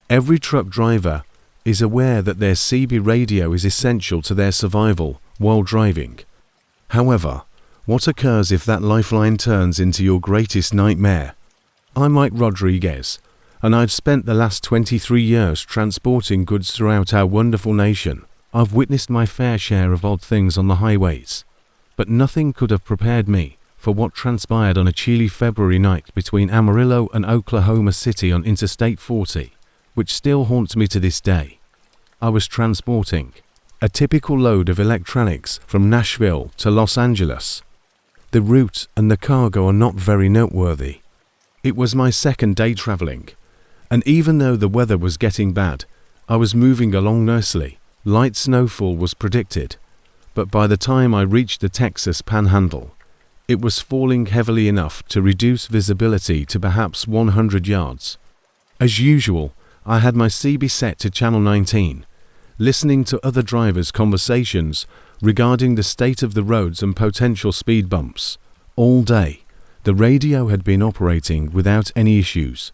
Every truck driver is aware that their CB radio is essential to their survival while driving. However, what occurs if that lifeline turns into your greatest nightmare? I'm Mike Rodriguez, and I've spent the last 23 years transporting goods throughout our wonderful nation. I've witnessed my fair share of odd things on the highways, but nothing could have prepared me for what transpired on a chilly February night between Amarillo and Oklahoma City on Interstate 40, which still haunts me to this day. I was transporting a typical load of electronics from Nashville to Los Angeles. The route and the cargo are not very noteworthy. It was my second day traveling, and even though the weather was getting bad, I was moving along nicely. Light snowfall was predicted, but by the time I reached the Texas Panhandle, it was falling heavily enough to reduce visibility to perhaps 100 yards. As usual, I had my CB set to channel 19, listening to other drivers' conversations regarding the state of the roads and potential speed bumps. All day, the radio had been operating without any issues.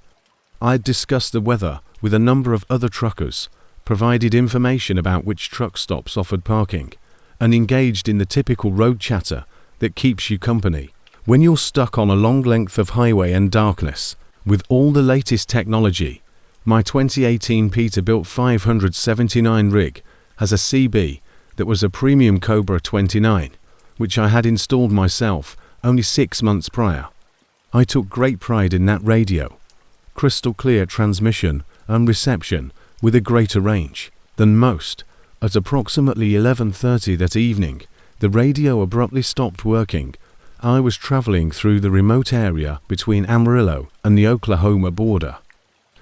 I had discussed the weather with a number of other truckers, provided information about which truck stops offered parking, and engaged in the typical road chatter that keeps you company. When you're stuck on a long length of highway and darkness, with all the latest technology, my 2018 Peterbilt 579 rig has a CB that was a premium Cobra 29, which I had installed myself only 6 months prior. I took great pride in that radio. Crystal clear transmission and reception with a greater range than most. At approximately 11:30 that evening, the radio abruptly stopped working. I was traveling through the remote area between Amarillo and the Oklahoma border.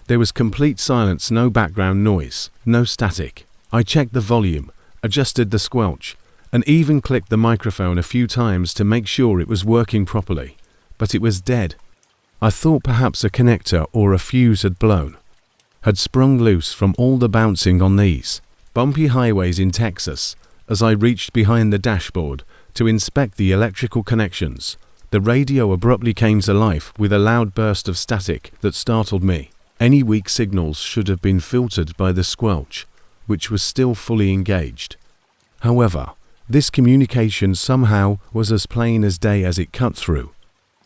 There was complete silence, no background noise, no static. I checked the volume, adjusted the squelch, and even clicked the microphone a few times to make sure it was working properly, but it was dead. I thought perhaps a connector or a fuse had blown, had sprung loose from all the bouncing on these bumpy highways in Texas. As I reached behind the dashboard to inspect the electrical connections, the radio abruptly came to life with a loud burst of static that startled me. Any weak signals should have been filtered by the squelch, which was still fully engaged. However, this communication somehow was as plain as day as it cut through.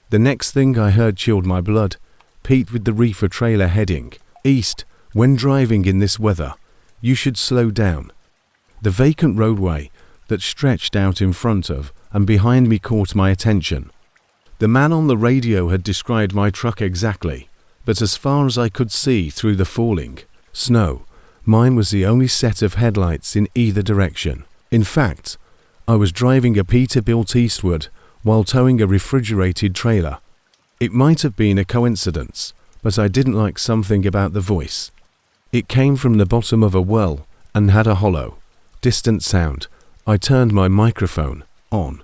The next thing I heard chilled my blood. Pete with the reefer trailer heading east. When driving in this weather, you should slow down. The vacant roadway that stretched out in front of and behind me caught my attention. The man on the radio had described my truck exactly, but as far as I could see through the falling snow, mine was the only set of headlights in either direction. In fact, I was driving a Peterbilt eastward while towing a refrigerated trailer. It might have been a coincidence, but I didn't like something about the voice. It came from the bottom of a well and had a hollow, distant sound. I turned my microphone on.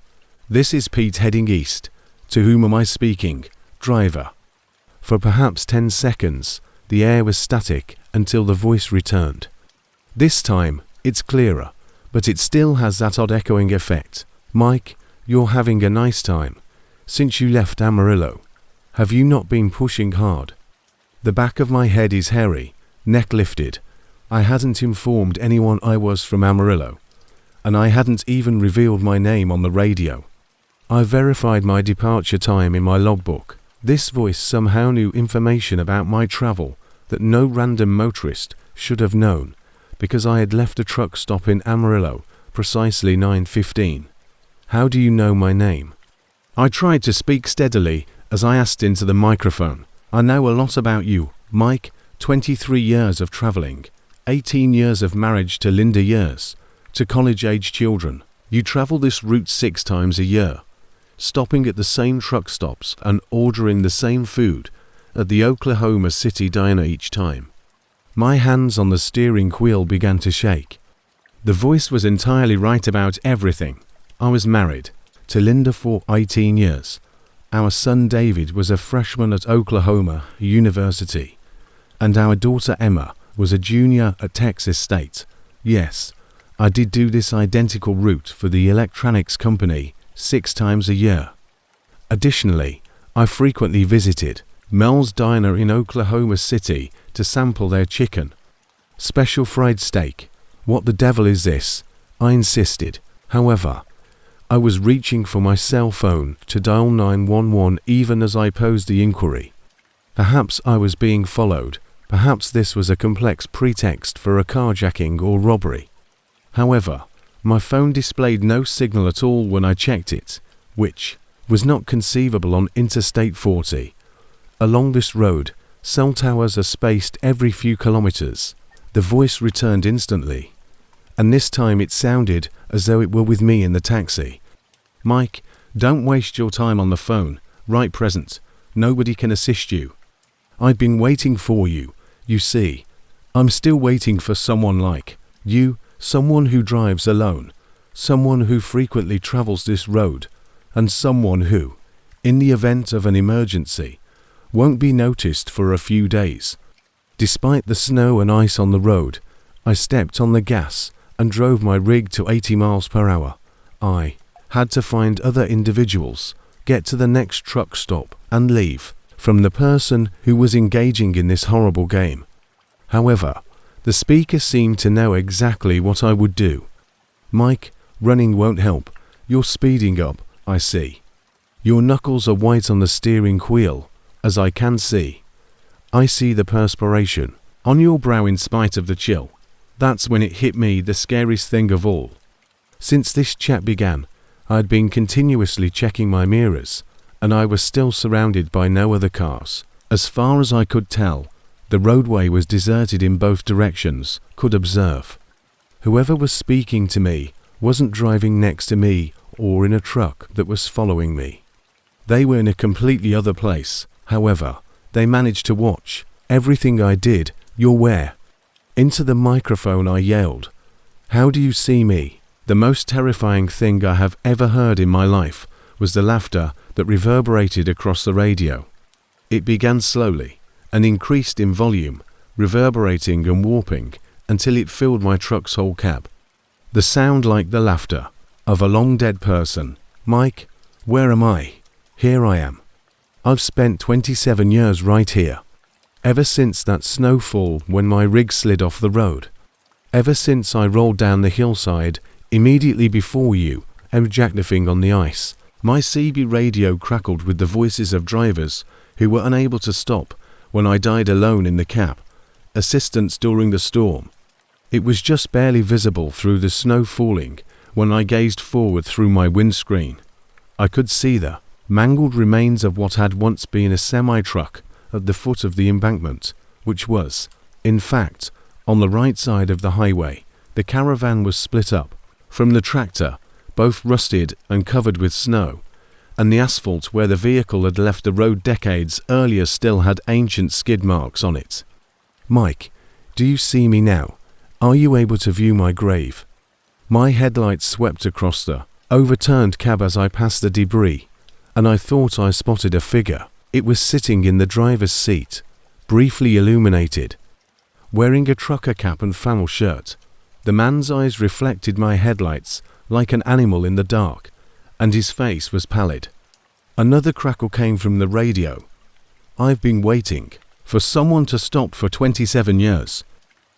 This is Pete heading east. To whom am I speaking? Driver. For perhaps 10 seconds, the air was static until the voice returned. This time, it's clearer, but it still has that odd echoing effect. Mike, you're having a nice time. Since you left Amarillo, have you not been pushing hard? The back of my head is hairy, neck lifted. I hadn't informed anyone I was from Amarillo, and I hadn't even revealed my name on the radio. I verified my departure time in my logbook. This voice somehow knew information about my travel that no random motorist should have known, because I had left a truck stop in Amarillo precisely 9:15. How do you know my name? I tried to speak steadily as I asked into the microphone. I know a lot about you, Mike. 23 years of traveling, 18 years of marriage to Linda years, to college-age children. You travel this route 6 times a year, stopping at the same truck stops and ordering the same food at the Oklahoma City diner each time. My hands on the steering wheel began to shake. The voice was entirely right about everything. I was married to Linda for 18 years. Our son David was a freshman at Oklahoma University, and our daughter Emma was a junior at Texas State. Yes, I did do this identical route for the electronics company 6 times a year. Additionally, I frequently visited Mel's Diner in Oklahoma City to sample their chicken. Special fried steak. What the devil is this? I insisted. However, I was reaching for my cell phone to dial 911 even as I posed the inquiry. Perhaps I was being followed. Perhaps this was a complex pretext for a carjacking or robbery. However, my phone displayed no signal at all when I checked it, which was not conceivable on Interstate 40. Along this road, cell towers are spaced every few kilometers. The voice returned instantly, and this time it sounded as though it were with me in the taxi. Mike, don't waste your time on the phone. Right present. Nobody can assist you. I've been waiting for you. You see, I'm still waiting for someone like you, someone who drives alone, someone who frequently travels this road, and someone who, in the event of an emergency, won't be noticed for a few days. Despite the snow and ice on the road, I stepped on the gas and drove my rig to 80 miles per hour. I had to find other individuals, get to the next truck stop, and leave from the person who was engaging in this horrible game. However, the speaker seemed to know exactly what I would do. Mike, running won't help. You're speeding up, I see. Your knuckles are white on the steering wheel, as I can see. I see the perspiration on your brow in spite of the chill. That's when it hit me, the scariest thing of all. Since this chat began, I had been continuously checking my mirrors, and I was still surrounded by no other cars. As far as I could tell, the roadway was deserted in both directions, could observe. Whoever was speaking to me wasn't driving next to me or in a truck that was following me. They were in a completely other place. However, they managed to watch everything I did. You're where? Into the microphone I yelled, "How do you see me?" The most terrifying thing I have ever heard in my life was the laughter that reverberated across the radio. It began slowly and increased in volume, reverberating and warping until it filled my truck's whole cab. The sound like the laughter of a long dead person. Mike, where am I? Here I am. I've spent 27 years right here. Ever since that snowfall when my rig slid off the road. Ever since I rolled down the hillside immediately before you, ejecting on the ice. My CB radio crackled with the voices of drivers who were unable to stop when I died alone in the cab. Assistance during the storm. It was just barely visible through the snow falling when I gazed forward through my windscreen. I could see the mangled remains of what had once been a semi-truck at the foot of the embankment, which was, in fact, on the right side of the highway. The caravan was split up from the tractor, both rusted and covered with snow, and the asphalt where the vehicle had left the road decades earlier still had ancient skid marks on it. Mike, do you see me now? Are you able to view my grave? My headlights swept across the overturned cab as I passed the debris, and I thought I spotted a figure. It was sitting in the driver's seat, briefly illuminated, wearing a trucker cap and flannel shirt. The man's eyes reflected my headlights like an animal in the dark, and his face was pallid. Another crackle came from the radio. I've been waiting for someone to stop for 27 years.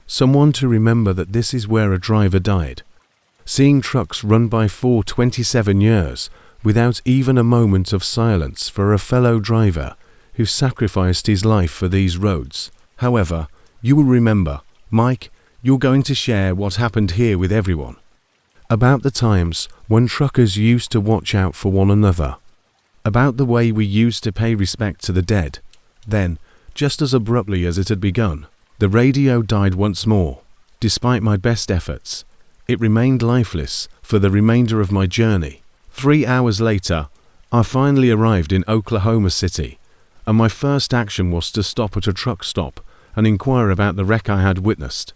Someone to remember that this is where a driver died. Seeing trucks run by for 27 years without even a moment of silence for a fellow driver who sacrificed his life for these roads. However, you will remember, Mike, you're going to share what happened here with everyone. About the times when truckers used to watch out for one another. About the way we used to pay respect to the dead. Then, just as abruptly as it had begun, the radio died once more. Despite my best efforts, it remained lifeless for the remainder of my journey. 3 hours later, I finally arrived in Oklahoma City, and my first action was to stop at a truck stop and inquire about the wreck I had witnessed.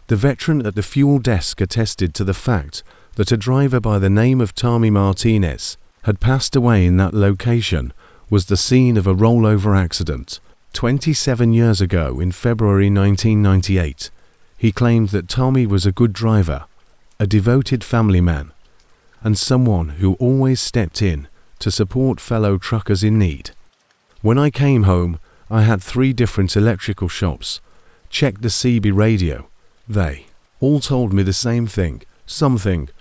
The veteran at the fuel desk attested to the fact that a driver by the name of Tommy Martinez had passed away in that location was the scene of a rollover accident 27 years ago in February 1998. He claimed that Tommy was a good driver, a devoted family man, and someone who always stepped in to support fellow truckers in need. When I came home, I had 3 different electrical shops checked the CB radio. They all told me the same thing.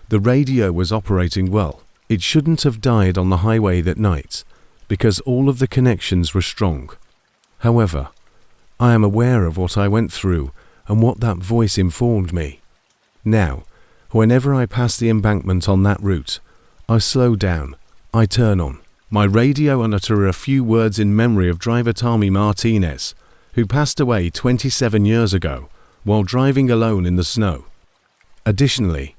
The radio was operating well. It shouldn't have died on the highway that night, because all of the connections were strong. However, I am aware of what I went through and what that voice informed me. Now, whenever I pass the embankment on that route, I slow down, I turn on my radio and utter a few words in memory of driver Tommy Martinez, who passed away 27 years ago while driving alone in the snow. Additionally,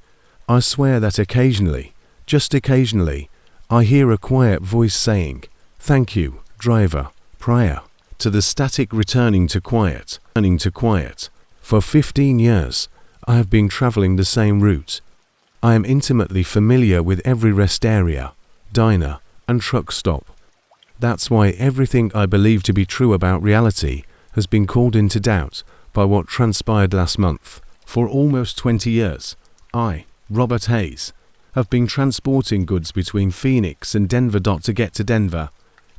I swear that occasionally, just occasionally, I hear a quiet voice saying, "Thank you, driver," prior to the static returning to quiet. For 15 years, I have been traveling the same route. I am intimately familiar with every rest area, diner, and truck stop. That's why everything I believe to be true about reality has been called into doubt by what transpired last month. For almost 20 years, I, Robert Hayes, have been transporting goods between Phoenix and Denver. To get to Denver,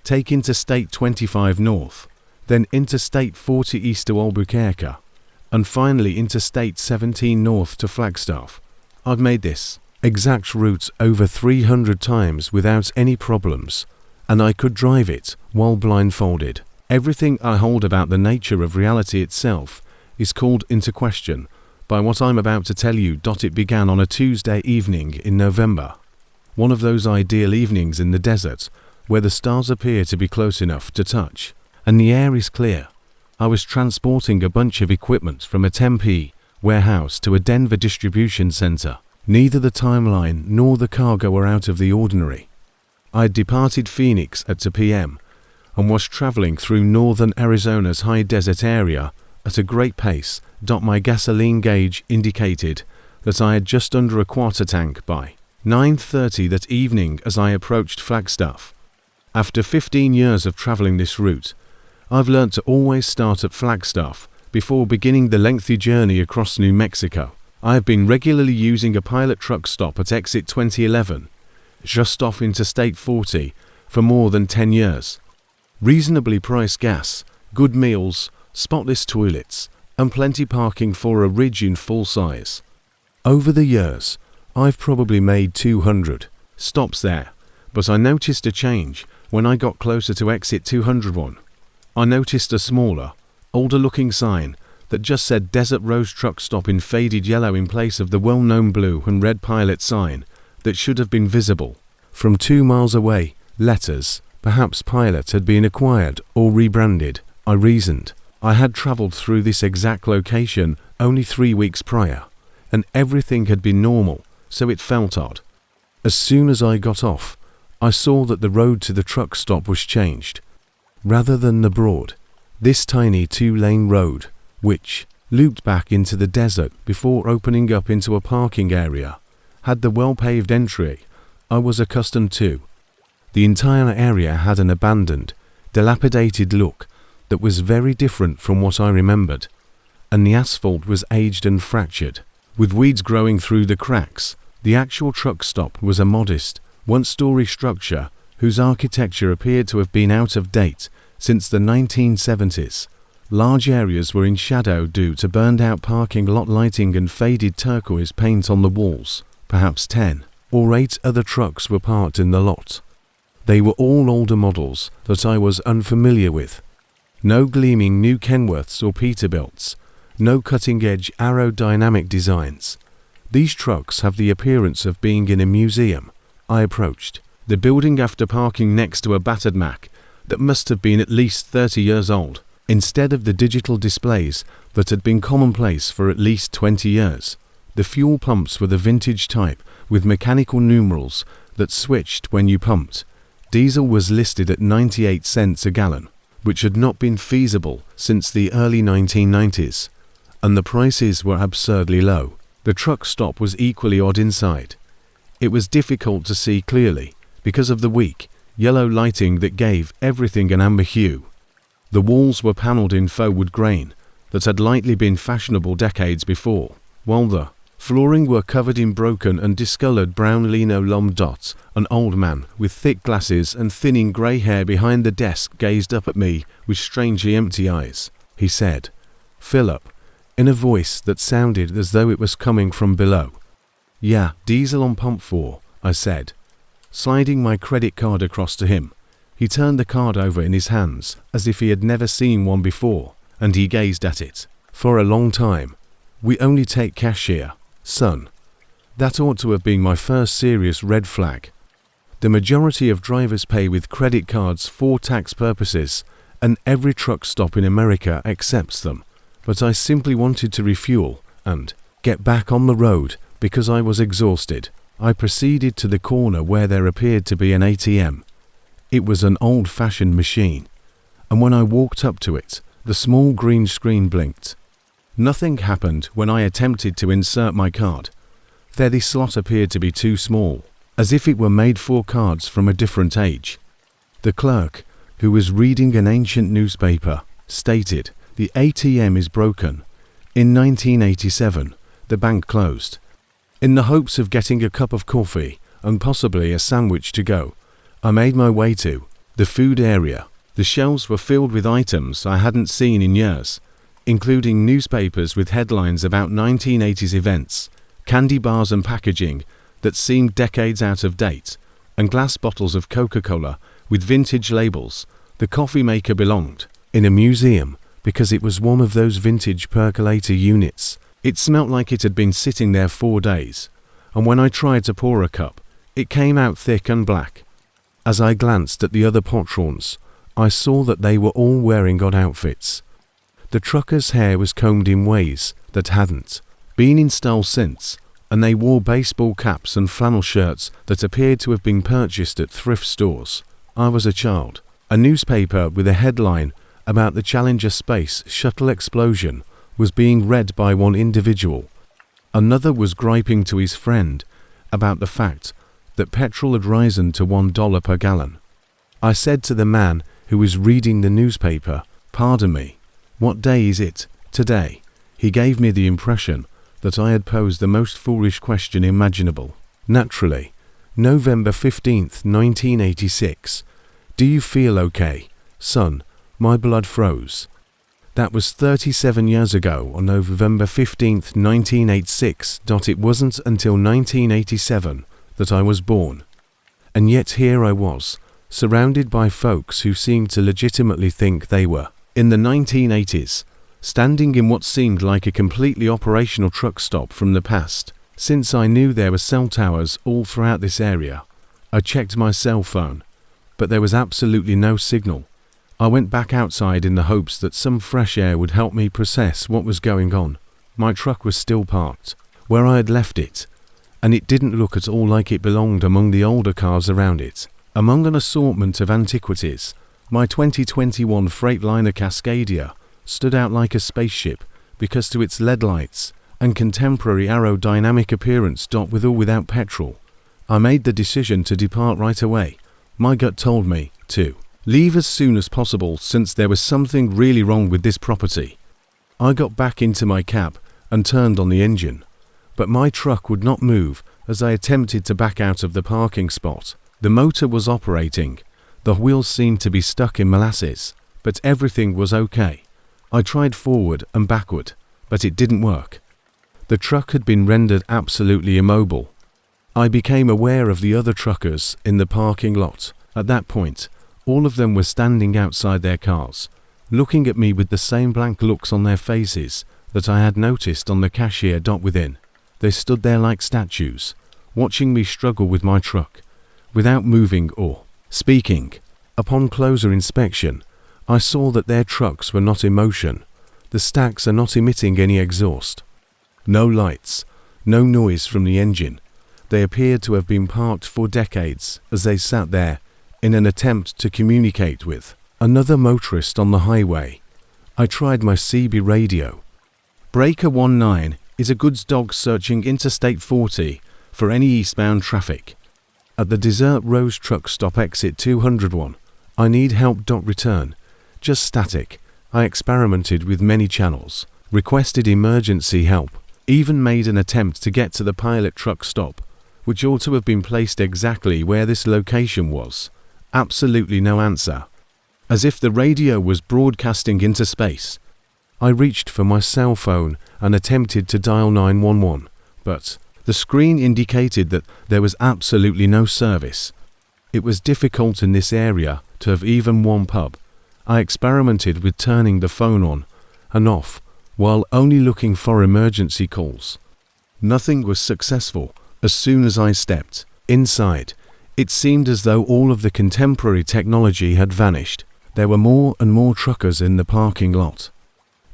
take Interstate 25 north, then Interstate 40 east to Albuquerque, and finally Interstate 17 north to Flagstaff. I've made this exact route over 300 times without any problems, and I could drive it while blindfolded. Everything I hold about the nature of reality itself is called into question by what I'm about to tell you. It began on a Tuesday evening in November, one of those ideal evenings in the desert where the stars appear to be close enough to touch and the air is clear. I was transporting a bunch of equipment from a Tempe warehouse to a Denver distribution center. Neither the timeline nor the cargo were out of the ordinary. I had departed Phoenix at 2 p.m. and was traveling through northern Arizona's high desert area at a great pace. My gasoline gauge indicated that I had just under a quarter tank by 9:30 that evening as I approached Flagstaff. After 15 years of traveling this route, I've learnt to always start at Flagstaff before beginning the lengthy journey across New Mexico. I have been regularly using a pilot truck stop at exit 2011, just off Interstate 40, for more than 10 years. Reasonably priced gas, good meals, spotless toilets, and plenty parking for a ridge in full size. Over the years, I've probably made 200 stops there, but I noticed a change when I got closer to exit 201. I noticed a smaller, older-looking sign that just said Desert Rose Truck Stop in faded yellow in place of the well-known blue and red pilot sign that should have been visible from 2 miles away. Letters, perhaps Pilot had been acquired or rebranded, I reasoned. I had traveled through this exact location only 3 weeks prior, and everything had been normal, so it felt odd. As soon as I got off, I saw that the road to the truck stop was changed. Rather than the broad, this tiny 2-lane road, which looped back into the desert before opening up into a parking area, had the well-paved entry I was accustomed to. The entire area had an abandoned, dilapidated look that was very different from what I remembered, and the asphalt was aged and fractured, with weeds growing through the cracks. The actual truck stop was a modest, one-story structure whose architecture appeared to have been out of date since the 1970s. Large areas were in shadow due to burned-out parking lot lighting and faded turquoise paint on the walls. Perhaps 10 or 8 other trucks were parked in the lot. They were all older models that I was unfamiliar with. No gleaming new Kenworths or Peterbilts, no cutting-edge aerodynamic designs. These trucks have the appearance of being in a museum. I approached the building after parking next to a battered Mack that must have been at least 30 years old. Instead of the digital displays that had been commonplace for at least 20 years, the fuel pumps were the vintage type with mechanical numerals that switched when you pumped. Diesel was listed at 98 cents a gallon, which had not been feasible since the early 1990s, and the prices were absurdly low. The truck stop was equally odd inside. It was difficult to see clearly because of the weak, yellow lighting that gave everything an amber hue. The walls were panelled in faux wood grain that had likely been fashionable decades before, while the flooring were covered in broken and discoloured brown linoleum dots. An old man with thick glasses and thinning grey hair behind the desk gazed up at me with strangely empty eyes. He said, Philip, in a voice that sounded as though it was coming from below. "Yeah, diesel on pump 4, I said, sliding my credit card across to him. He turned the card over in his hands as if he had never seen one before, and he gazed at it for a long time. "We only take cash here, son." That ought to have been my first serious red flag. The majority of drivers pay with credit cards for tax purposes, and every truck stop in America accepts them. But I simply wanted to refuel and get back on the road because I was exhausted. I proceeded to the corner where there appeared to be an ATM. It was an old-fashioned machine, and when I walked up to it, the small green screen blinked. Nothing happened when I attempted to insert my card. The slot appeared to be too small, as if it were made for cards from a different age. The clerk, who was reading an ancient newspaper, stated, "The ATM is broken. In 1987, the bank closed." In the hopes of getting a cup of coffee and possibly a sandwich to go, I made my way to the food area. The shelves were filled with items I hadn't seen in years, including newspapers with headlines about 1980s events, candy bars and packaging that seemed decades out of date, and glass bottles of Coca-Cola with vintage labels. The coffee maker belonged in a museum because it was one of those vintage percolator units. It smelt like it had been sitting there 4 days, and when I tried to pour a cup, it came out thick and black. As I glanced at the other patrons, I saw that they were all wearing odd outfits. The truckers' hair was combed in ways that hadn't been in style since, and they wore baseball caps and flannel shirts that appeared to have been purchased at thrift stores. I was a child. A newspaper with a headline about the Challenger space shuttle explosion was being read by one individual. Another was griping to his friend about the fact that petrol had risen to $1 per gallon. I said to the man who was reading the newspaper, "Pardon me, what day is it today?" He gave me the impression that I had posed the most foolish question imaginable. "Naturally, November 15th, 1986. Do you feel okay, son?" My blood froze. That was 37 years ago on November 15th, 1986. It wasn't until 1987 that I was born. And yet here I was, surrounded by folks who seemed to legitimately think they were in the 1980s, standing in what seemed like a completely operational truck stop from the past. Since I knew there were cell towers all throughout this area, I checked my cell phone, but there was absolutely no signal. I went back outside in the hopes that some fresh air would help me process what was going on. My truck was still parked where I had left it, and it didn't look at all like it belonged among the older cars around it. Among an assortment of antiquities, my 2021 Freightliner Cascadia stood out like a spaceship because to its LED lights and contemporary aerodynamic appearance. With or without petrol, I made the decision to depart right away. My gut told me to leave as soon as possible since there was something really wrong with this property. I got back into my cab and turned on the engine, but my truck would not move as I attempted to back out of the parking spot. The motor was operating, the wheels seemed to be stuck in molasses, but everything was okay. I tried forward and backward, but it didn't work. The truck had been rendered absolutely immobile. I became aware of the other truckers in the parking lot. At that point, all of them were standing outside their cars, looking at me with the same blank looks on their faces that I had noticed on the cashier. Within, they stood there like statues, watching me struggle with my truck, without moving or speaking. Upon closer inspection, I saw that their trucks were not in motion. The stacks are not emitting any exhaust. No lights, no noise from the engine. They appeared to have been parked for decades as they sat there in an attempt to communicate with another motorist on the highway. I tried my CB radio. Breaker 19 is a goods dog searching Interstate 40 for any eastbound traffic. At the Desert Rose truck stop exit 201. I need help. Return. Just static. I experimented with many channels, requested emergency help, even made an attempt to get to the pilot truck stop, which ought to have been placed exactly where this location was. Absolutely no answer. As if the radio was broadcasting into space. I reached for my cell phone and attempted to dial 911, but the screen indicated that there was absolutely no service. It was difficult in this area to have even one pub. I experimented with turning the phone on and off while only looking for emergency calls. Nothing was successful. As soon as I stepped inside, it seemed as though all of the contemporary technology had vanished. There were more and more truckers in the parking lot.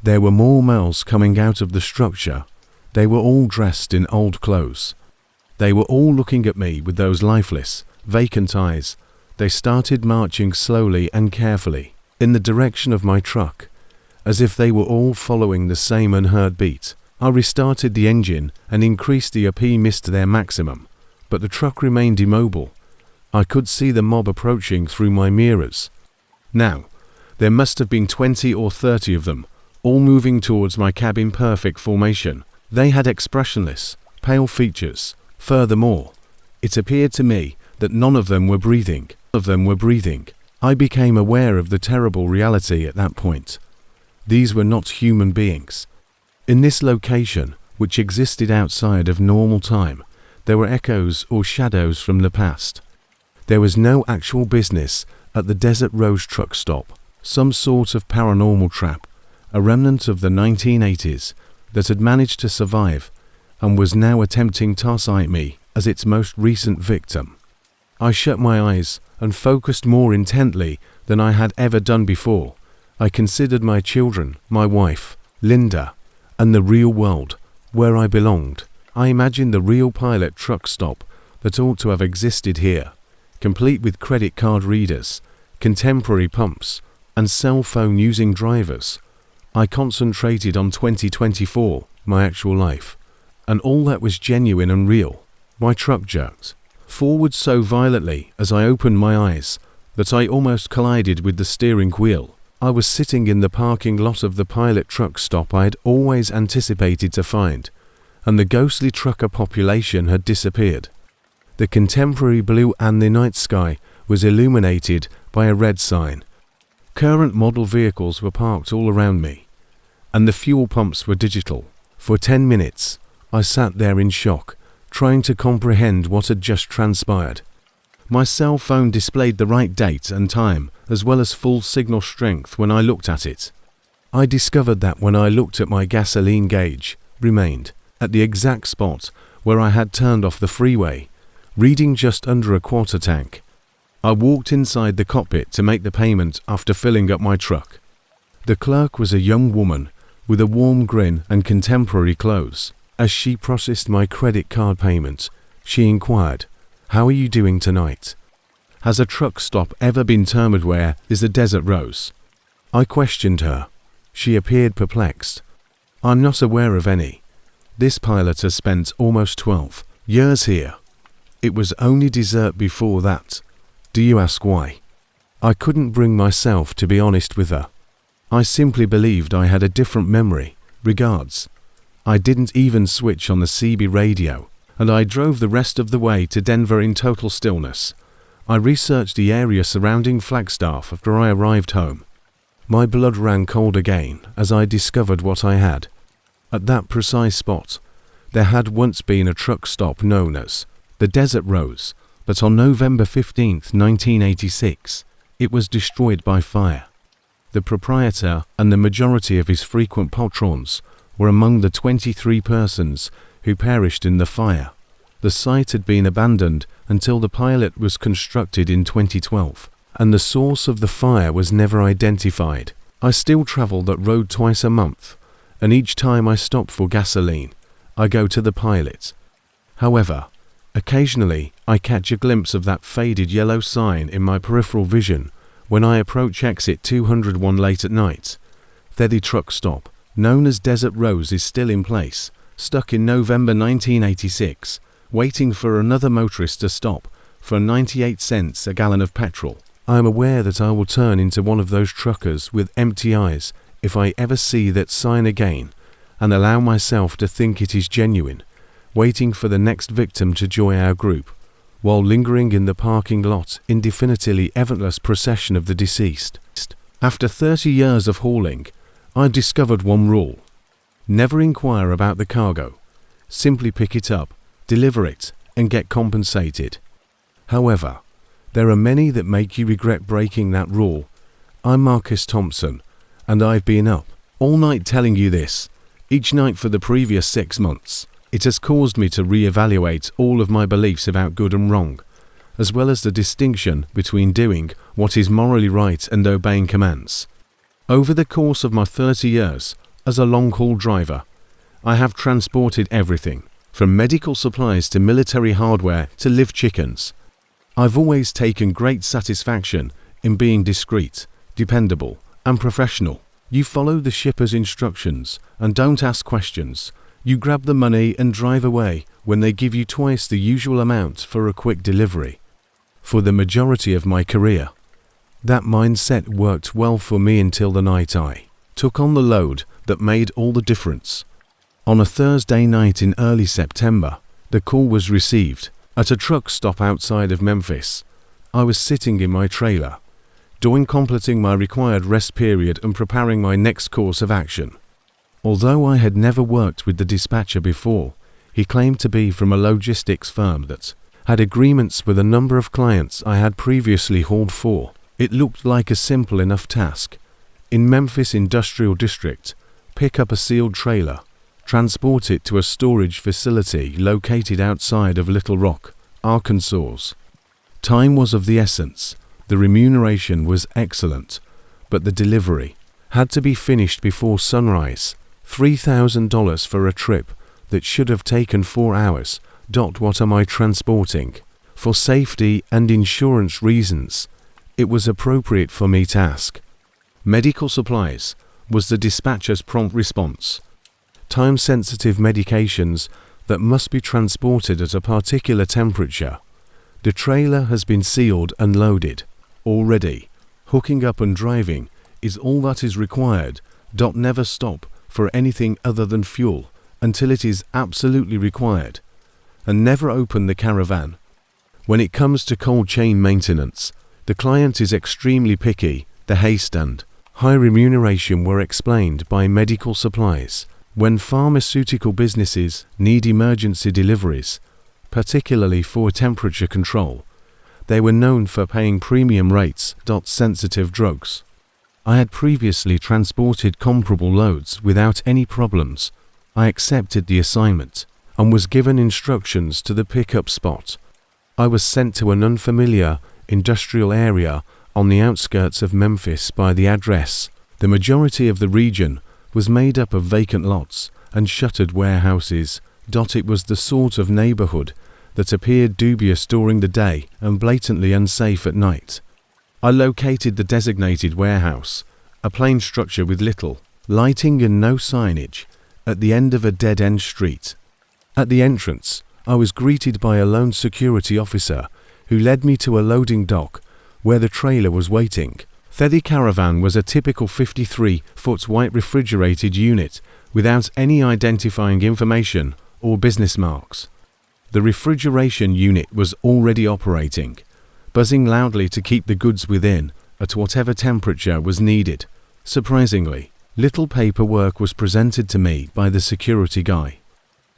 There were more males coming out of the structure. They were all dressed in old clothes. They were all looking at me with those lifeless, vacant eyes. They started marching slowly and carefully in the direction of my truck, as if they were all following the same unheard beat. I restarted the engine and increased the APM to their maximum, but the truck remained immobile. I could see the mob approaching through my mirrors. Now, there must have been 20 or 30 of them, all moving towards my cab in perfect formation. They had expressionless, pale features. Furthermore, it appeared to me that none of them were breathing. I became aware of the terrible reality at that point. These were not human beings. In this location, which existed outside of normal time, there were echoes or shadows from the past. There was no actual business at the Desert Rose truck stop, some sort of paranormal trap, a remnant of the 1980s that had managed to survive and was now attempting to cite me as its most recent victim. I shut my eyes and focused more intently than I had ever done before. I considered my children, my wife, Linda, and the real world, where I belonged. I imagined the real pilot truck stop that ought to have existed here, complete with credit card readers, contemporary pumps, and cell phone using drivers. I concentrated on 2024, my actual life, and all that was genuine and real. My truck jerked forward so violently as I opened my eyes that I almost collided with the steering wheel. I was sitting in the parking lot of the pilot truck stop I had always anticipated to find, and the ghostly trucker population had disappeared. The contemporary blue and the night sky was illuminated by a red sign. Current model vehicles were parked all around me, and the fuel pumps were digital. For 10 minutes, I sat there in shock, trying to comprehend what had just transpired. My cell phone displayed the right date and time, as well as full signal strength when I looked at it. I discovered that when I looked at my gasoline gauge, remained at the exact spot where I had turned off the freeway, reading just under a quarter tank. I walked inside the cockpit to make the payment after filling up my truck. The clerk was a young woman with a warm grin and contemporary clothes. As she processed my credit card payment, she inquired, "How are you doing tonight? Has a truck stop ever been termed where is the Desert Rose?" I questioned her. She appeared perplexed. "I'm not aware of any. This pilot has spent almost 12 years here. It was only dessert before that. Do you ask why?" I couldn't bring myself to be honest with her. I simply believed I had a different memory. Regards. I didn't even switch on the CB radio, and I drove the rest of the way to Denver in total stillness. I researched the area surrounding Flagstaff after I arrived home. My blood ran cold again as I discovered what I had. At that precise spot, there had once been a truck stop known as the Desert Rose, but on November 15, 1986, it was destroyed by fire. The proprietor and the majority of his frequent patrons were among the 23 persons who perished in the fire. The site had been abandoned until the pilot was constructed in 2012, and the source of the fire was never identified. I still travel that road twice a month, and each time I stop for gasoline, I go to the pilot. However, occasionally I catch a glimpse of that faded yellow sign in my peripheral vision when I approach exit 201 late at night. The truck stop, known as Desert Rose, is still in place, stuck in November 1986, waiting for another motorist to stop for 98 cents a gallon of petrol. I am aware that I will turn into one of those truckers with empty eyes if I ever see that sign again, and allow myself to think it is genuine, waiting for the next victim to join our group, while lingering in the parking lot in definitely eventless procession of the deceased. After 30 years of hauling, I discovered one rule. Never inquire about the cargo. Simply pick it up, deliver it, and get compensated. However, there are many that make you regret breaking that rule. I'm Marcus Thompson, and I've been up all night telling you this, each night for the previous 6 months. It has caused me to re-evaluate all of my beliefs about good and wrong, as well as the distinction between doing what is morally right and obeying commands. Over the course of my 30 years as a long-haul driver, I have transported everything, from medical supplies to military hardware to live chickens. I've always taken great satisfaction in being discreet, dependable, and professional. You follow the shipper's instructions and don't ask questions. You grab the money and drive away when they give you twice the usual amount for a quick delivery. For the majority of my career, that mindset worked well for me until the night I took on the load that made all the difference. On a Thursday night in early September, the call was received at a truck stop outside of Memphis. I was sitting in my trailer, completing my required rest period and preparing my next course of action. Although I had never worked with the dispatcher before, he claimed to be from a logistics firm that had agreements with a number of clients I had previously hauled for. It looked like a simple enough task. In Memphis Industrial District, pick up a sealed trailer, transport it to a storage facility located outside of Little Rock, Arkansas. Time was of the essence. The remuneration was excellent, but the delivery had to be finished before sunrise. $3,000 for a trip that should have taken 4 hours. What am I transporting? For safety and insurance reasons, it was appropriate for me to ask. Medical supplies was the dispatcher's prompt response. Time-sensitive medications that must be transported at a particular temperature. The trailer has been sealed and loaded. Already, hooking up and driving is all that is required. Never stop for anything other than fuel until it is absolutely required. And never open the caravan. When it comes to cold chain maintenance, the client is extremely picky. The haste and high remuneration were explained by medical supplies. When pharmaceutical businesses need emergency deliveries, particularly for temperature control, they were known for paying premium rates. Sensitive drugs. I had previously transported comparable loads without any problems. I accepted the assignment and was given instructions to the pickup spot. I was sent to an unfamiliar industrial area on the outskirts of Memphis by the address. The majority of the region was made up of vacant lots and shuttered warehouses. It was the sort of neighborhood that appeared dubious during the day and blatantly unsafe at night. I located the designated warehouse, a plain structure with little lighting and no signage, at the end of a dead-end street. At the entrance, I was greeted by a lone security officer who led me to a loading dock where the trailer was waiting. The caravan was a typical 53-foot white refrigerated unit without any identifying information or business marks. The refrigeration unit was already operating, buzzing loudly to keep the goods within at whatever temperature was needed. Surprisingly, little paperwork was presented to me by the security guy.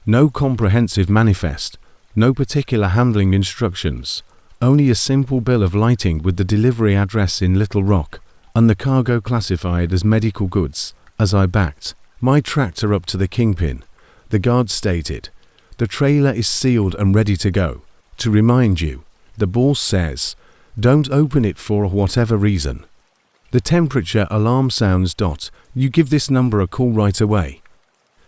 No comprehensive manifest, no particular handling instructions, only a simple bill of lading with the delivery address in Little Rock and the cargo classified as medical goods. As I backed my tractor up to the kingpin, the guard stated, "The trailer is sealed and ready to go. To remind you, the boss says, don't open it for whatever reason. The temperature alarm sounds. You give this number a call right away."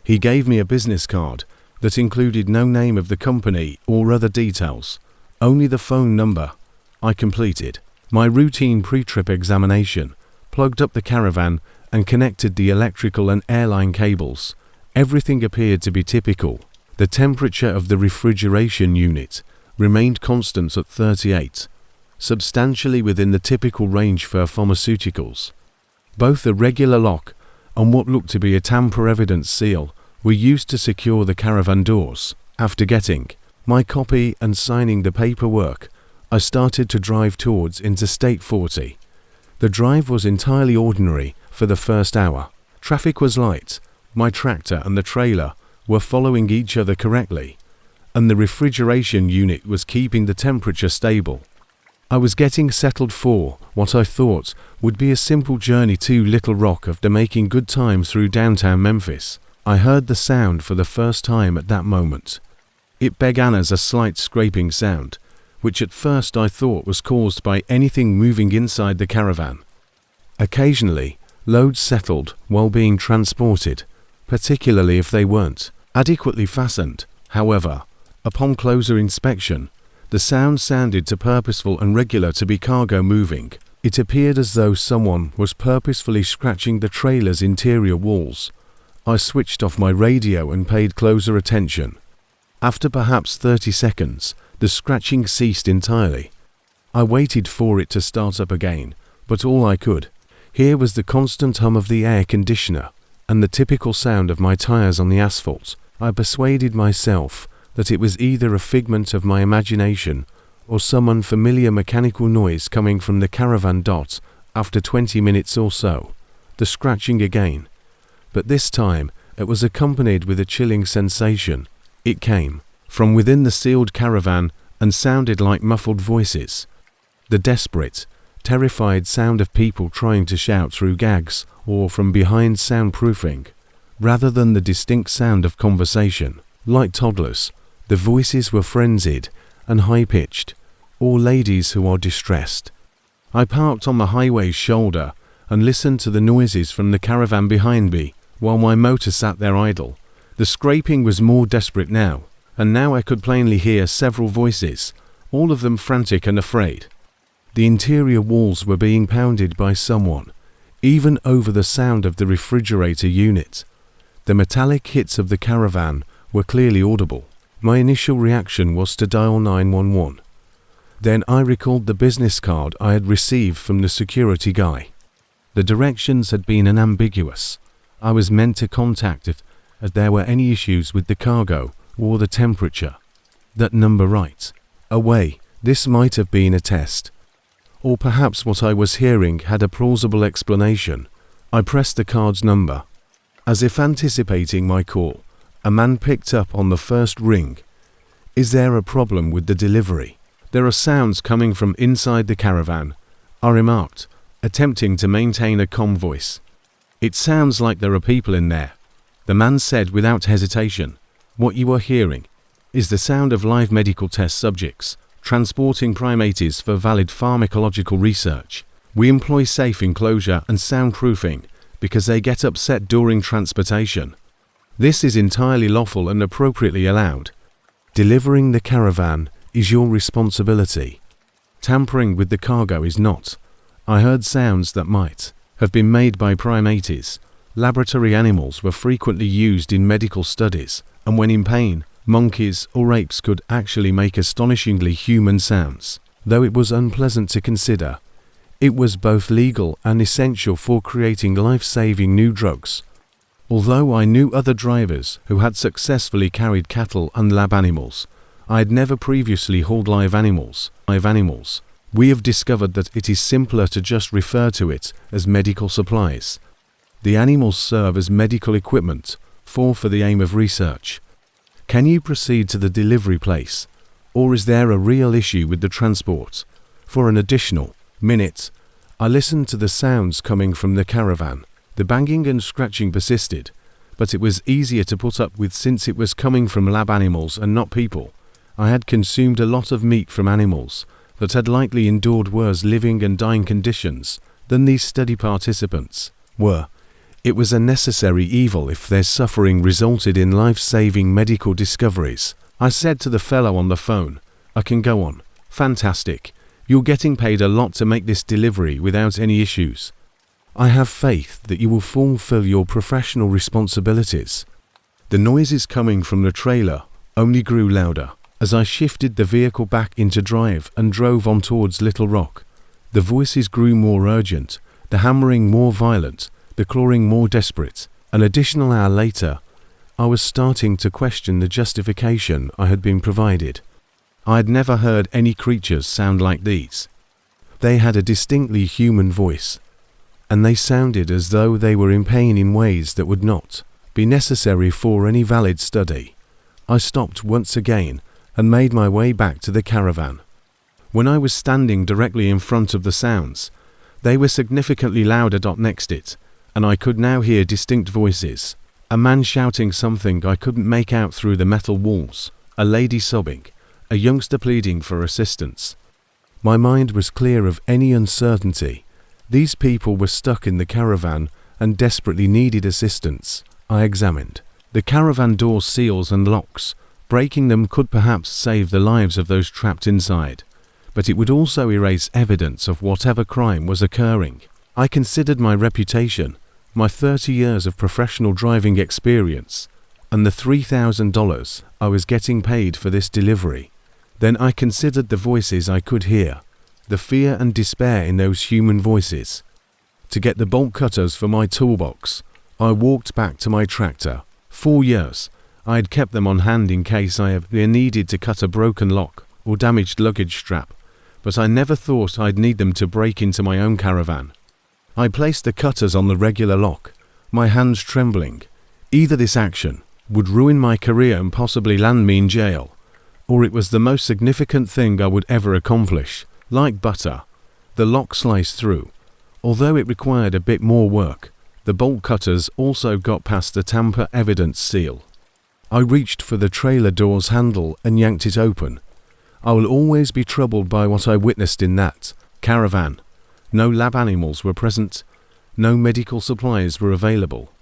He gave me a business card that included no name of the company or other details, only the phone number. I completed my routine pre-trip examination, plugged up the caravan and connected the electrical and airline cables. Everything appeared to be typical. The temperature of the refrigeration unit remained constant at 38, substantially within the typical range for pharmaceuticals. Both a regular lock and what looked to be a tamper evidence seal were used to secure the caravan doors. After getting my copy and signing the paperwork, I started to drive towards Interstate 40. The drive was entirely ordinary for the first hour. Traffic was light, my tractor and the trailer were following each other correctly, and the refrigeration unit was keeping the temperature stable. I was getting settled for what I thought would be a simple journey to Little Rock after making good time through downtown Memphis. I heard the sound for the first time at that moment. It began as a slight scraping sound, which at first I thought was caused by anything moving inside the caravan. Occasionally, loads settled while being transported, particularly if they weren't adequately fastened. However, upon closer inspection, the sound sounded too purposeful and regular to be cargo moving. It appeared as though someone was purposefully scratching the trailer's interior walls. I switched off my radio and paid closer attention. After perhaps 30 seconds, the scratching ceased entirely. I waited for it to start up again, but all I could hear was the constant hum of the air conditioner and the typical sound of my tires on the asphalt. I persuaded myself that it was either a figment of my imagination or some unfamiliar mechanical noise coming from the caravan. After 20 minutes or so, the scratching again, but this time it was accompanied with a chilling sensation. It came from within the sealed caravan and sounded like muffled voices. The desperate, terrified sound of people trying to shout through gags or from behind soundproofing, rather than the distinct sound of conversation. Like toddlers, the voices were frenzied and high-pitched, or ladies who are distressed. I parked on the highway's shoulder and listened to the noises from the caravan behind me while my motor sat there idle. The scraping was more desperate now, and now I could plainly hear several voices, all of them frantic and afraid. The interior walls were being pounded by someone, even over the sound of the refrigerator unit. The metallic hits of the caravan were clearly audible. My initial reaction was to dial 911. Then I recalled the business card I had received from the security guy. The directions had been unambiguous. I was meant to contact if there were any issues with the cargo or the temperature. That number right away. This might have been a test. Or perhaps what I was hearing had a plausible explanation. I pressed the card's number. As if anticipating my call, a man picked up on the first ring. "Is there a problem with the delivery? There are sounds coming from inside the caravan," I remarked, attempting to maintain a calm voice. "It sounds like there are people in there," the man said without hesitation. "What you are hearing is the sound of live medical test subjects transporting primates for valid pharmacological research. We employ safe enclosure and soundproofing because they get upset during transportation. This is entirely lawful and appropriately allowed. Delivering the caravan is your responsibility. Tampering with the cargo is not." I heard sounds that might have been made by primates. Laboratory animals were frequently used in medical studies, and when in pain, monkeys or apes could actually make astonishingly human sounds. Though it was unpleasant to consider, it was both legal and essential for creating life-saving new drugs. Although I knew other drivers who had successfully carried cattle and lab animals, I had never previously hauled live animals. We have discovered that it is simpler to just refer to it as medical supplies. The animals serve as medical equipment for the aim of research. Can you proceed to the delivery place, or is there a real issue with the transport? For an additional minute, I listened to the sounds coming from the caravan. The banging and scratching persisted, but it was easier to put up with since it was coming from lab animals and not people. I had consumed a lot of meat from animals that had likely endured worse living and dying conditions than these study participants were. It was a necessary evil if their suffering resulted in life-saving medical discoveries. I said to the fellow on the phone, "I can go on. Fantastic. You're getting paid a lot to make this delivery without any issues. I have faith that you will fulfill your professional responsibilities." The noises coming from the trailer only grew louder as I shifted the vehicle back into drive and drove on towards Little Rock. The voices grew more urgent, the hammering more violent, the clawing more desperate. An additional hour later, I was starting to question the justification I had been provided. I had never heard any creatures sound like these. They had a distinctly human voice, and they sounded as though they were in pain in ways that would not be necessary for any valid study. I stopped once again and made my way back to the caravan. When I was standing directly in front of the sounds, they were significantly louder. Next it, and I could now hear distinct voices. A man shouting something I couldn't make out through the metal walls, a lady sobbing, a youngster pleading for assistance. My mind was clear of any uncertainty. These people were stuck in the caravan and desperately needed assistance. I examined the caravan door seals and locks. Breaking them could perhaps save the lives of those trapped inside, but it would also erase evidence of whatever crime was occurring. I considered my reputation, my 30 years of professional driving experience, and the $3,000 I was getting paid for this delivery. Then I considered the voices I could hear, the fear and despair in those human voices. To get the bolt cutters for my toolbox, I walked back to my tractor. 4 years, I had kept them on hand in case I ever needed to cut a broken lock or damaged luggage strap, but I never thought I'd need them to break into my own caravan. I placed the cutters on the regular lock, my hands trembling. Either this action would ruin my career and possibly land me in jail, or it was the most significant thing I would ever accomplish. Like butter, the lock sliced through. Although it required a bit more work, the bolt cutters also got past the tamper evidence seal. I reached for the trailer door's handle and yanked it open. I will always be troubled by what I witnessed in that caravan. No lab animals were present. No medical supplies were available.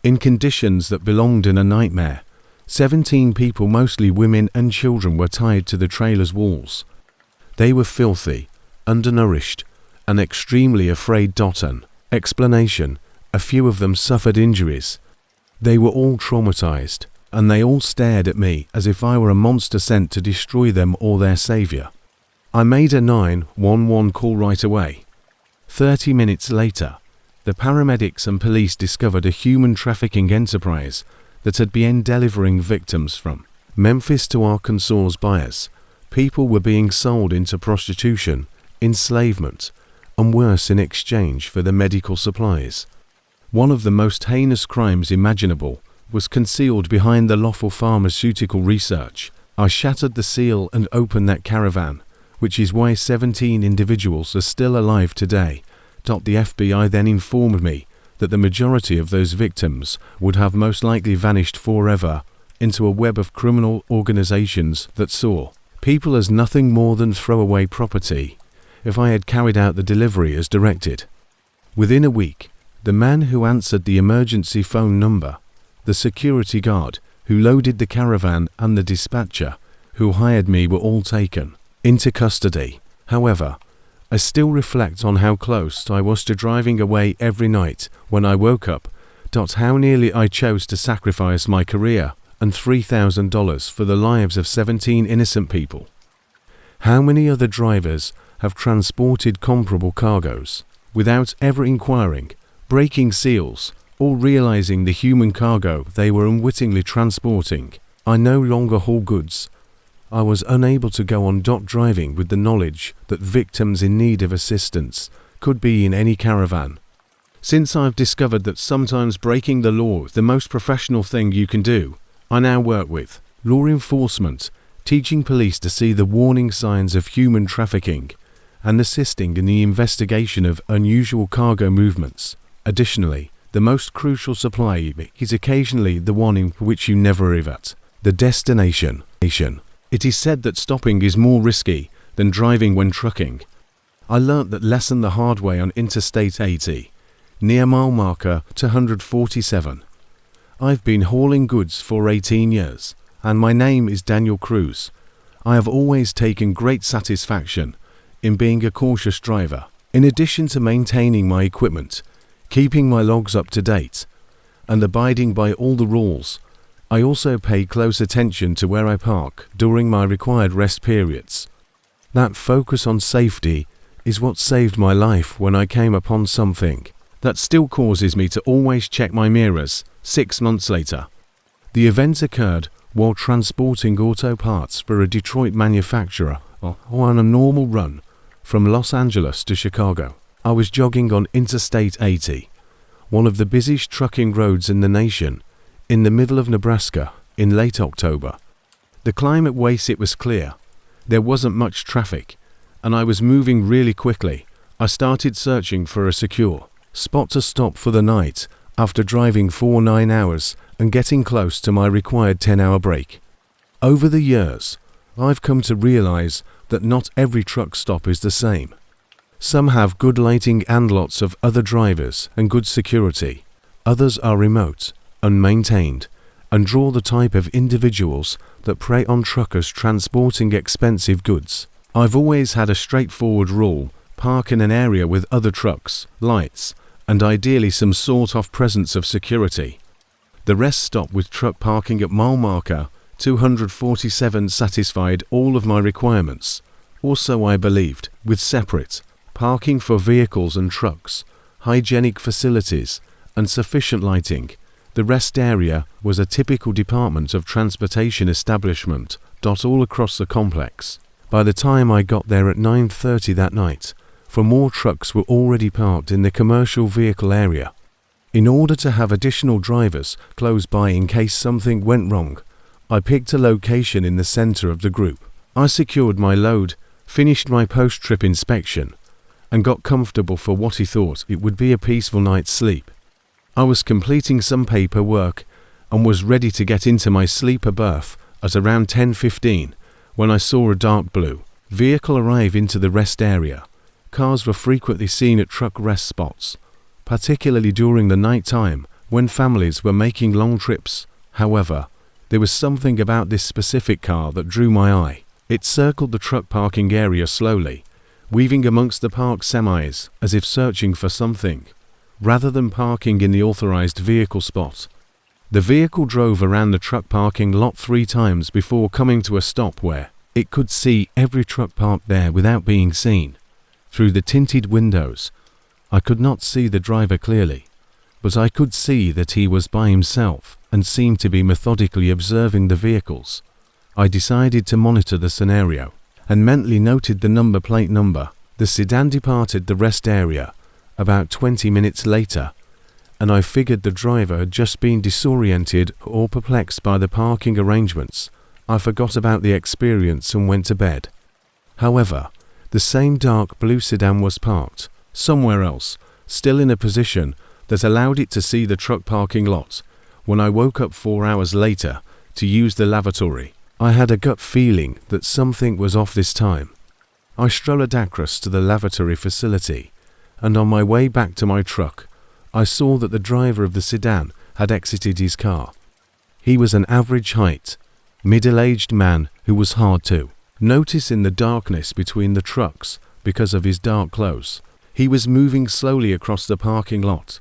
In conditions that belonged in a nightmare, 17 people, mostly women and children, were tied to the trailer's walls. They were filthy, undernourished, and extremely afraid. An explanation: a few of them suffered injuries. They were all traumatized, and they all stared at me as if I were a monster sent to destroy them or their savior. I made a 911 call right away. 30 minutes later, the paramedics and police discovered a human trafficking enterprise that had been delivering victims from Memphis to Arkansas's buyers. People were being sold into prostitution, enslavement, and worse, in exchange for the medical supplies. One of the most heinous crimes imaginable was concealed behind the lawful pharmaceutical research. I shattered the seal and opened that caravan, which is why 17 individuals are still alive today. The FBI then informed me that the majority of those victims would have most likely vanished forever into a web of criminal organizations that saw people as nothing more than throwaway property if I had carried out the delivery as directed. Within a week, the man who answered the emergency phone number, the security guard who loaded the caravan, and the dispatcher who hired me were all taken into custody. However, I still reflect on how close I was to driving away every night when I woke up. How nearly I chose to sacrifice my career and $3,000 for the lives of 17 innocent people. How many other drivers have transported comparable cargoes without ever inquiring, breaking seals, or realizing the human cargo they were unwittingly transporting? I no longer haul goods. I was unable to go on driving with the knowledge that victims in need of assistance could be in any caravan. Since I've discovered that sometimes breaking the law is the most professional thing you can do, I now work with law enforcement, teaching police to see the warning signs of human trafficking and assisting in the investigation of unusual cargo movements. Additionally, the most crucial supply is occasionally the one in which you never arrive at, the destination. It is said that stopping is more risky than driving when trucking. I learnt that lesson the hard way on Interstate 80, near mile marker 247. I've been hauling goods for 18 years, and my name is Daniel Cruz. I have always taken great satisfaction in being a cautious driver. In addition to maintaining my equipment, keeping my logs up to date, and abiding by all the rules, I also pay close attention to where I park during my required rest periods. That focus on safety is what saved my life when I came upon something that still causes me to always check my mirrors 6 months later. The event occurred while transporting auto parts for a Detroit manufacturer on a normal run from Los Angeles to Chicago. I was jogging on Interstate 80, one of the busiest trucking roads in the nation, in the middle of Nebraska, in late October. The climate was clear. There wasn't much traffic, and I was moving really quickly. I started searching for a secure spot to stop for the night after driving 9 hours and getting close to my required 10-hour break. Over the years, I've come to realize that not every truck stop is the same. Some have good lighting and lots of other drivers and good security. Others are remote, unmaintained, and draw the type of individuals that prey on truckers transporting expensive goods. I've always had a straightforward rule: park in an area with other trucks, lights, and ideally some sort of presence of security. The rest stop with truck parking at mile marker 247 satisfied all of my requirements. Also, I believed, with separate parking for vehicles and trucks, hygienic facilities, and sufficient lighting. The rest area was a typical Department of Transportation establishment, all across the complex. By the time I got there at 9:30 that night, more trucks were already parked in the commercial vehicle area. In order to have additional drivers close by in case something went wrong, I picked a location in the center of the group. I secured my load, finished my post-trip inspection, and got comfortable for what he thought it would be a peaceful night's sleep. I was completing some paperwork and was ready to get into my sleeper berth at around 10:15 when I saw a dark blue vehicle arrive into the rest area. Cars were frequently seen at truck rest spots, particularly during the night time when families were making long trips. However, there was something about this specific car that drew my eye. It circled the truck parking area slowly, weaving amongst the parked semis as if searching for something, rather than parking in the authorized vehicle spot. The vehicle drove around the truck parking lot 3 times before coming to a stop where it could see every truck parked there without being seen. Through the tinted windows, I could not see the driver clearly, but I could see that he was by himself and seemed to be methodically observing the vehicles. I decided to monitor the scenario and mentally noted the number plate number. The sedan departed the rest area about 20 minutes later, and I figured the driver had just been disoriented or perplexed by the parking arrangements. I forgot about the experience and went to bed. However, the same dark blue sedan was parked somewhere else, still in a position that allowed it to see the truck parking lot. When I woke up 4 hours later to use the lavatory, I had a gut feeling that something was off this time. I strolled across to the lavatory facility, and on my way back to my truck, I saw that the driver of the sedan had exited his car. He was an average height, middle-aged man who was hard to notice in the darkness between the trucks because of his dark clothes. He was moving slowly across the parking lot,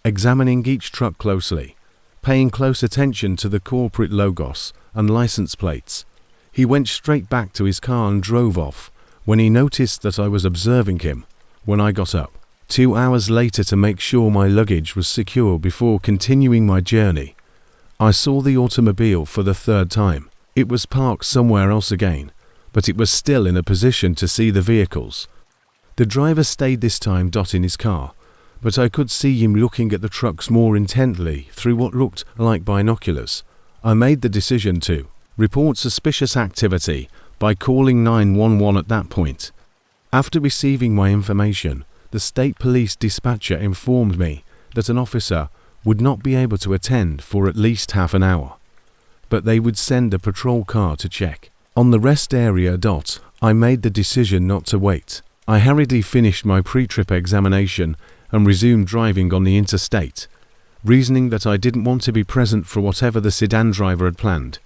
examining each truck closely, paying close attention to the corporate logos and license plates. He went straight back to his car and drove off when he noticed that I was observing him. When I got up 2 hours later to make sure my luggage was secure before continuing my journey, I saw the automobile for the 3rd time. It was parked somewhere else again, but it was still in a position to see the vehicles. The driver stayed this time in his car, but I could see him looking at the trucks more intently through what looked like binoculars. I made the decision to report suspicious activity by calling 911 at that point. After receiving my information, the state police dispatcher informed me that an officer would not be able to attend for at least half an hour, but they would send a patrol car to check on the rest area. I made the decision not to wait. I hurriedly finished my pre-trip examination and resumed driving on the interstate, reasoning that I didn't want to be present for whatever the sedan driver had planned.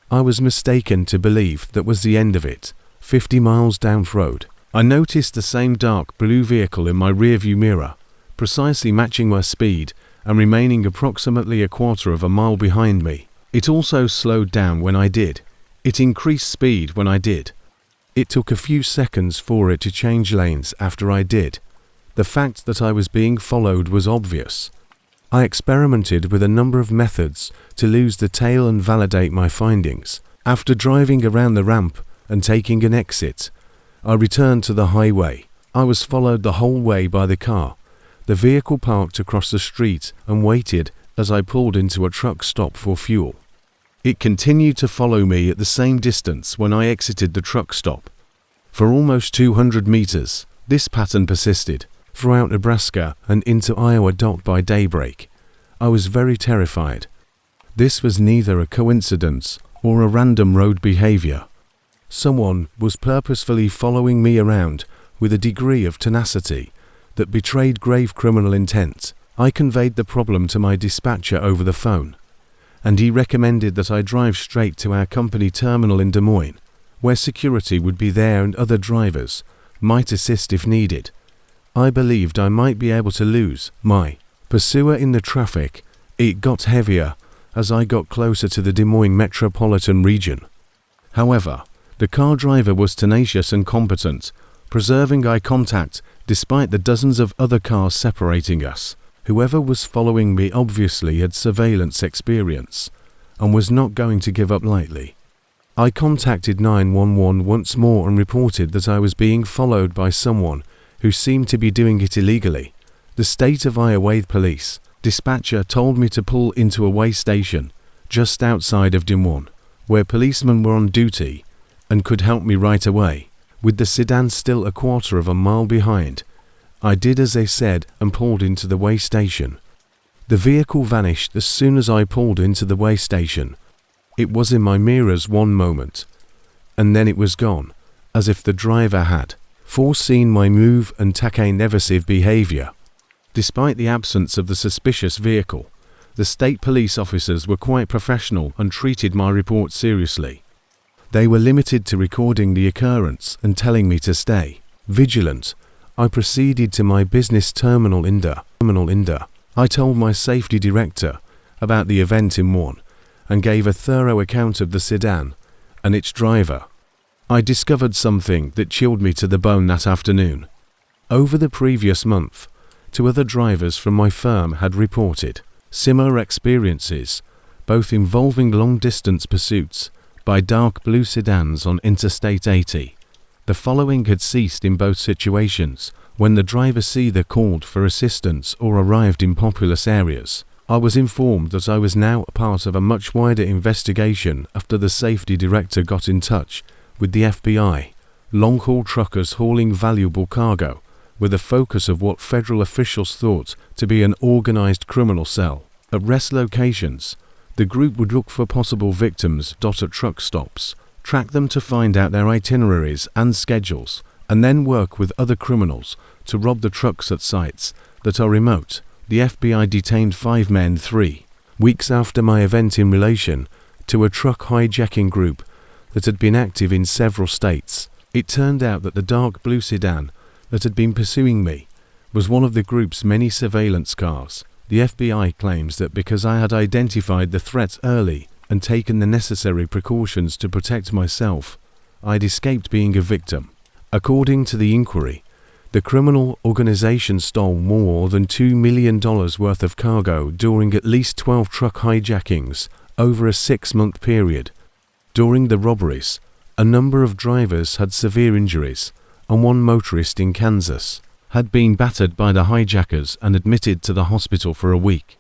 I was mistaken to believe that was the end of it. 50 miles down the road, I noticed the same dark blue vehicle in my rearview mirror, precisely matching my speed and remaining approximately a quarter of a mile behind me. It also slowed down when I did. It increased speed when I did. It took a few seconds for it to change lanes after I did. The fact that I was being followed was obvious. I experimented with a number of methods to lose the tail and validate my findings. After driving around the ramp and taking an exit, I returned to the highway. I was followed the whole way by the car. The vehicle parked across the street and waited as I pulled into a truck stop for fuel. It continued to follow me at the same distance when I exited the truck stop. For almost 200 meters, this pattern persisted, throughout Nebraska and into Iowa by daybreak. I was very terrified. This was neither a coincidence or a random road behavior. Someone was purposefully following me around with a degree of tenacity that betrayed grave criminal intent. I conveyed the problem to my dispatcher over the phone, and he recommended that I drive straight to our company terminal in Des Moines, where security would be there and other drivers might assist if needed. I believed I might be able to lose my pursuer in the traffic. It got heavier as I got closer to the Des Moines metropolitan region. However, the car driver was tenacious and competent, preserving eye contact despite the dozens of other cars separating us. Whoever was following me obviously had surveillance experience and was not going to give up lightly. I contacted 911 once more and reported that I was being followed by someone who seemed to be doing it illegally. The state of Iowa police dispatcher told me to pull into a way station just outside of Des Moines, where policemen were on duty and could help me right away. With the sedan still a quarter of a mile behind, I did as they said and pulled into the way station. The vehicle vanished as soon as I pulled into the way station. It was in my mirrors one moment, and then it was gone, as if the driver had foreseen my move and taken evasive behavior. Despite the absence of the suspicious vehicle, the state police officers were quite professional and treated my report seriously. They were limited to recording the occurrence and telling me to stay vigilant. I proceeded to my business terminal in Des Moines. I told my safety director about the event in Moines and gave a thorough account of the sedan and its driver. I discovered something that chilled me to the bone that afternoon. Over the previous month, 2 other drivers from my firm had reported similar experiences, both involving long-distance pursuits by dark blue sedans on Interstate 80. The following had ceased in both situations when the drivers either called for assistance or arrived in populous areas. I was informed that I was now a part of a much wider investigation after the safety director got in touch with the FBI. Long-haul truckers hauling valuable cargo with a focus of what federal officials thought to be an organized criminal cell. At rest locations, the group would look for possible victims at truck stops, track them to find out their itineraries and schedules, and then work with other criminals to rob the trucks at sites that are remote. The FBI detained 5 men 3 weeks after my event in relation to a truck hijacking group that had been active in several states. It turned out that the dark blue sedan that had been pursuing me was one of the group's many surveillance cars. The FBI claims that because I had identified the threat early and taken the necessary precautions to protect myself, I'd escaped being a victim. According to the inquiry, the criminal organization stole more than $2 million worth of cargo during at least 12 truck hijackings over a 6-month period. During the robberies, a number of drivers had severe injuries, and one motorist in Kansas had been battered by the hijackers and admitted to the hospital for a week.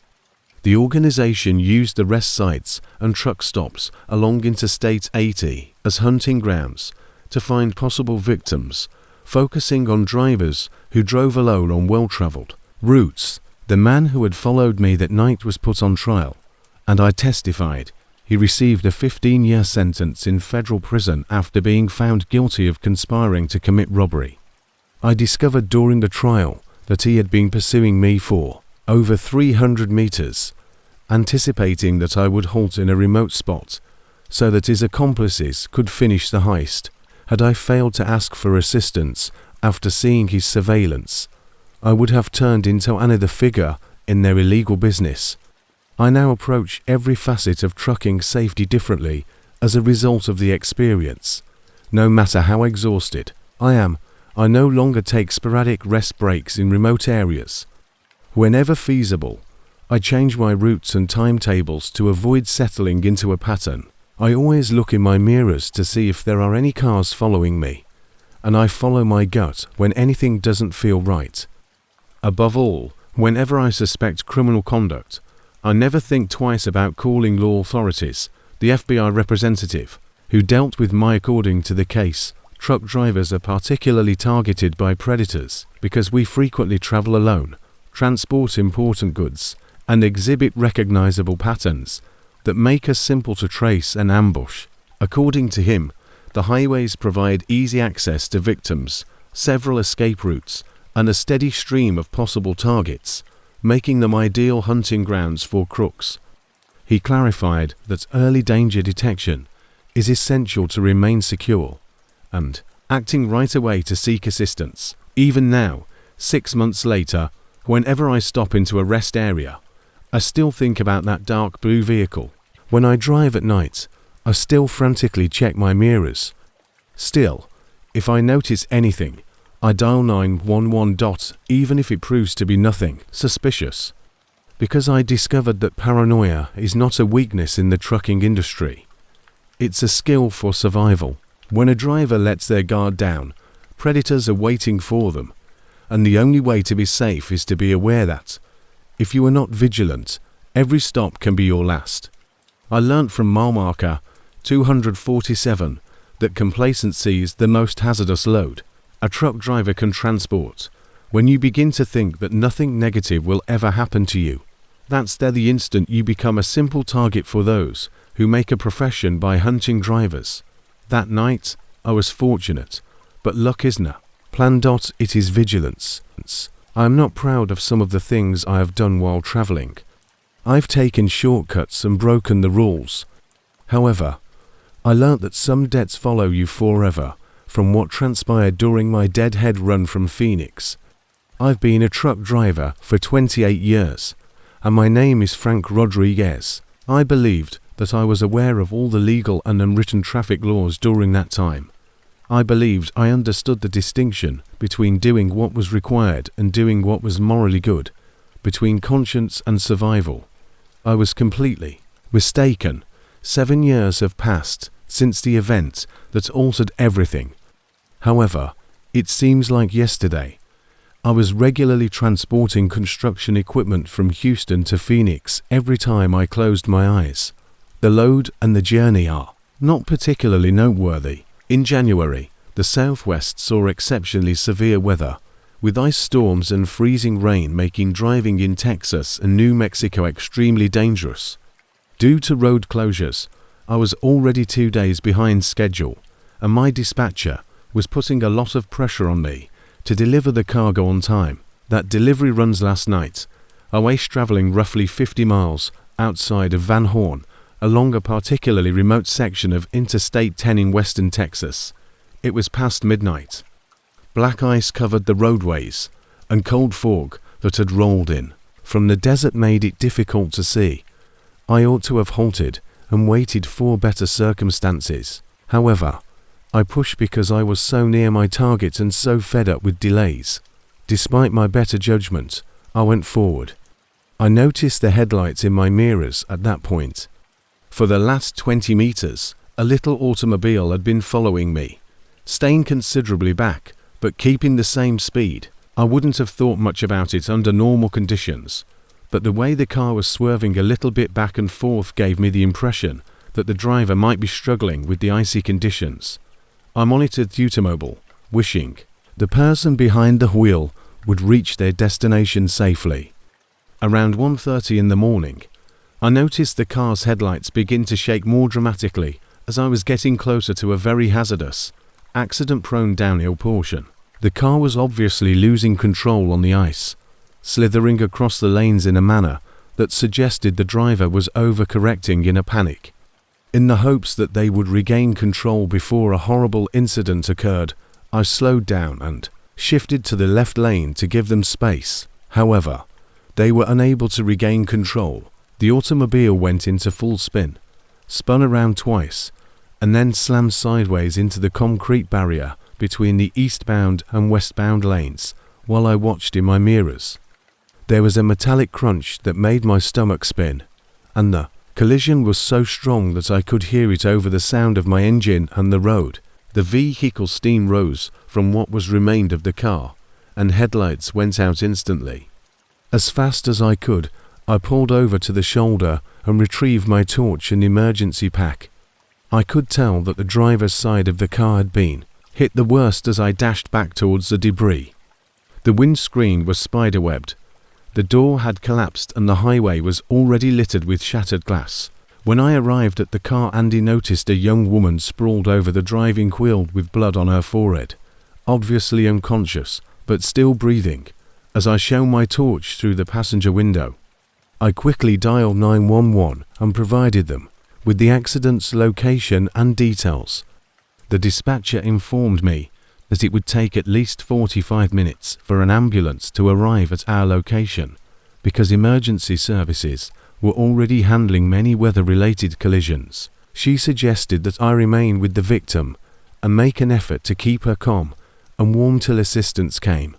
The organization used the rest sites and truck stops along Interstate 80 as hunting grounds to find possible victims, focusing on drivers who drove alone on well-traveled routes. The man who had followed me that night was put on trial, and I testified. He received a 15-year sentence in federal prison after being found guilty of conspiring to commit robbery. I discovered during the trial that he had been pursuing me for over 300 meters, anticipating that I would halt in a remote spot so that his accomplices could finish the heist. Had I failed to ask for assistance after seeing his surveillance, I would have turned into another figure in their illegal business. I now approach every facet of trucking safety differently as a result of the experience. No matter how exhausted I am, I no longer take sporadic rest breaks in remote areas. Whenever feasible, I change my routes and timetables to avoid settling into a pattern. I always look in my mirrors to see if there are any cars following me. and I follow my gut when anything doesn't feel right. Above all, whenever I suspect criminal conduct, I never think twice about calling law authorities. The FBI representative who dealt with me. According to the case, truck drivers are particularly targeted by predators because we frequently travel alone, transport important goods, and exhibit recognizable patterns that make us simple to trace and ambush. According to him, the highways provide easy access to victims, several escape routes, and a steady stream of possible targets, making them ideal hunting grounds for crooks. He clarified that early danger detection is essential to remain secure, and acting right away to seek assistance. Even now, 6 months later, whenever I stop into a rest area, I still think about that dark blue vehicle. When I drive at night, I still frantically check my mirrors. Still, if I notice anything, I dial 911. Even if it proves to be nothing suspicious. Because I discovered that paranoia is not a weakness in the trucking industry. It's a skill for survival. When a driver lets their guard down, predators are waiting for them, and the only way to be safe is to be aware that, if you are not vigilant, every stop can be your last. I learnt from mile marker 247 that complacency is the most hazardous load a truck driver can transport. When you begin to think that nothing negative will ever happen to you, that's the instant you become a simple target for those who make a profession by hunting drivers. That night, I was fortunate, but luck isn't a plan. It is vigilance. I am not proud of some of the things I have done while traveling. I've taken shortcuts and broken the rules. However, I learnt that some debts follow you forever from what transpired during my deadhead run from Phoenix. I've been a truck driver for 28 years, and my name is Frank Rodriguez. I believed that I was aware of all the legal and unwritten traffic laws during that time. I believed I understood the distinction between doing what was required and doing what was morally good, between conscience and survival. I was completely mistaken. 7 years have passed since the event that altered everything. However, it seems like yesterday. I was regularly transporting construction equipment from Houston to Phoenix every time I closed my eyes. The load and the journey are not particularly noteworthy. In January, the Southwest saw exceptionally severe weather, with ice storms and freezing rain making driving in Texas and New Mexico extremely dangerous. Due to road closures, I was already 2 days behind schedule, and my dispatcher was putting a lot of pressure on me to deliver the cargo on time. That delivery runs last night. I was traveling roughly 50 miles outside of Van Horn, along a particularly remote section of Interstate 10 in western Texas. It was past midnight. Black ice covered the roadways, and cold fog that had rolled in from the desert made it difficult to see. I ought to have halted and waited for better circumstances. However, I pushed because I was so near my target and so fed up with delays. Despite my better judgment, I went forward. I noticed the headlights in my mirrors at that point. For the last 20 meters, a little automobile had been following me, staying considerably back, but keeping the same speed. I wouldn't have thought much about it under normal conditions, but the way the car was swerving a little bit back and forth gave me the impression that the driver might be struggling with the icy conditions. I monitored the automobile, wishing the person behind the wheel would reach their destination safely. Around 1:30 in the morning, I noticed the car's headlights begin to shake more dramatically as I was getting closer to a very hazardous, accident-prone downhill portion. The car was obviously losing control on the ice, slithering across the lanes in a manner that suggested the driver was overcorrecting in a panic. In the hopes that they would regain control before a horrible incident occurred, I slowed down and shifted to the left lane to give them space. However, they were unable to regain control. The automobile went into full spin, spun around twice, and then slammed sideways into the concrete barrier between the eastbound and westbound lanes while I watched in my mirrors. There was a metallic crunch that made my stomach spin, and the collision was so strong that I could hear it over the sound of my engine and the road. The vehicle steam rose from what was remained of the car, and headlights went out instantly. As fast as I could, I pulled over to the shoulder and retrieved my torch and emergency pack. I could tell that the driver's side of the car had been hit the worst as I dashed back towards the debris. The windscreen was spiderwebbed. The door had collapsed and the highway was already littered with shattered glass. When I arrived at the car, Andy noticed a young woman sprawled over the driving wheel with blood on her forehead, obviously unconscious, but still breathing, as I shone my torch through the passenger window. I quickly dialed 911 and provided them with the accident's location and details. The dispatcher informed me that it would take at least 45 minutes for an ambulance to arrive at our location, because emergency services were already handling many weather-related collisions. She suggested that I remain with the victim and make an effort to keep her calm and warm till assistance came.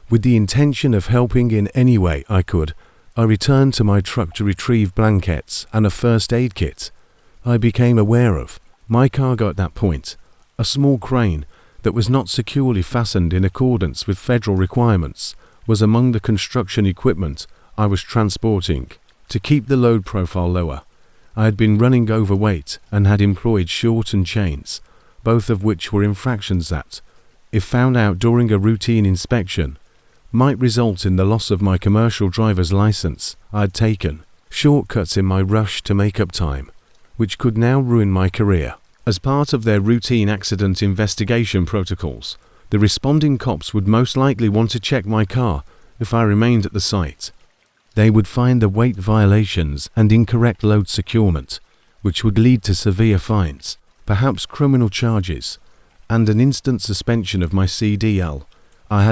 With the intention of helping in any way I could, I returned to my truck to retrieve blankets and a first aid kit. I became aware of my cargo at that point, a small crane that was not securely fastened in accordance with federal requirements, was among the construction equipment I was transporting. To keep the load profile lower, I had been running overweight and had employed shortened chains, both of which were infractions that, if found out during a routine inspection, might result in the loss of my commercial driver's license. I had taken shortcuts in my rush to make up time, which could now ruin my career. As part of their routine accident investigation protocols, the responding cops would most likely want to check my car if I remained at the site. They would find the weight violations and incorrect load securement, which would lead to severe fines, perhaps criminal charges, and an instant suspension of my CDL. I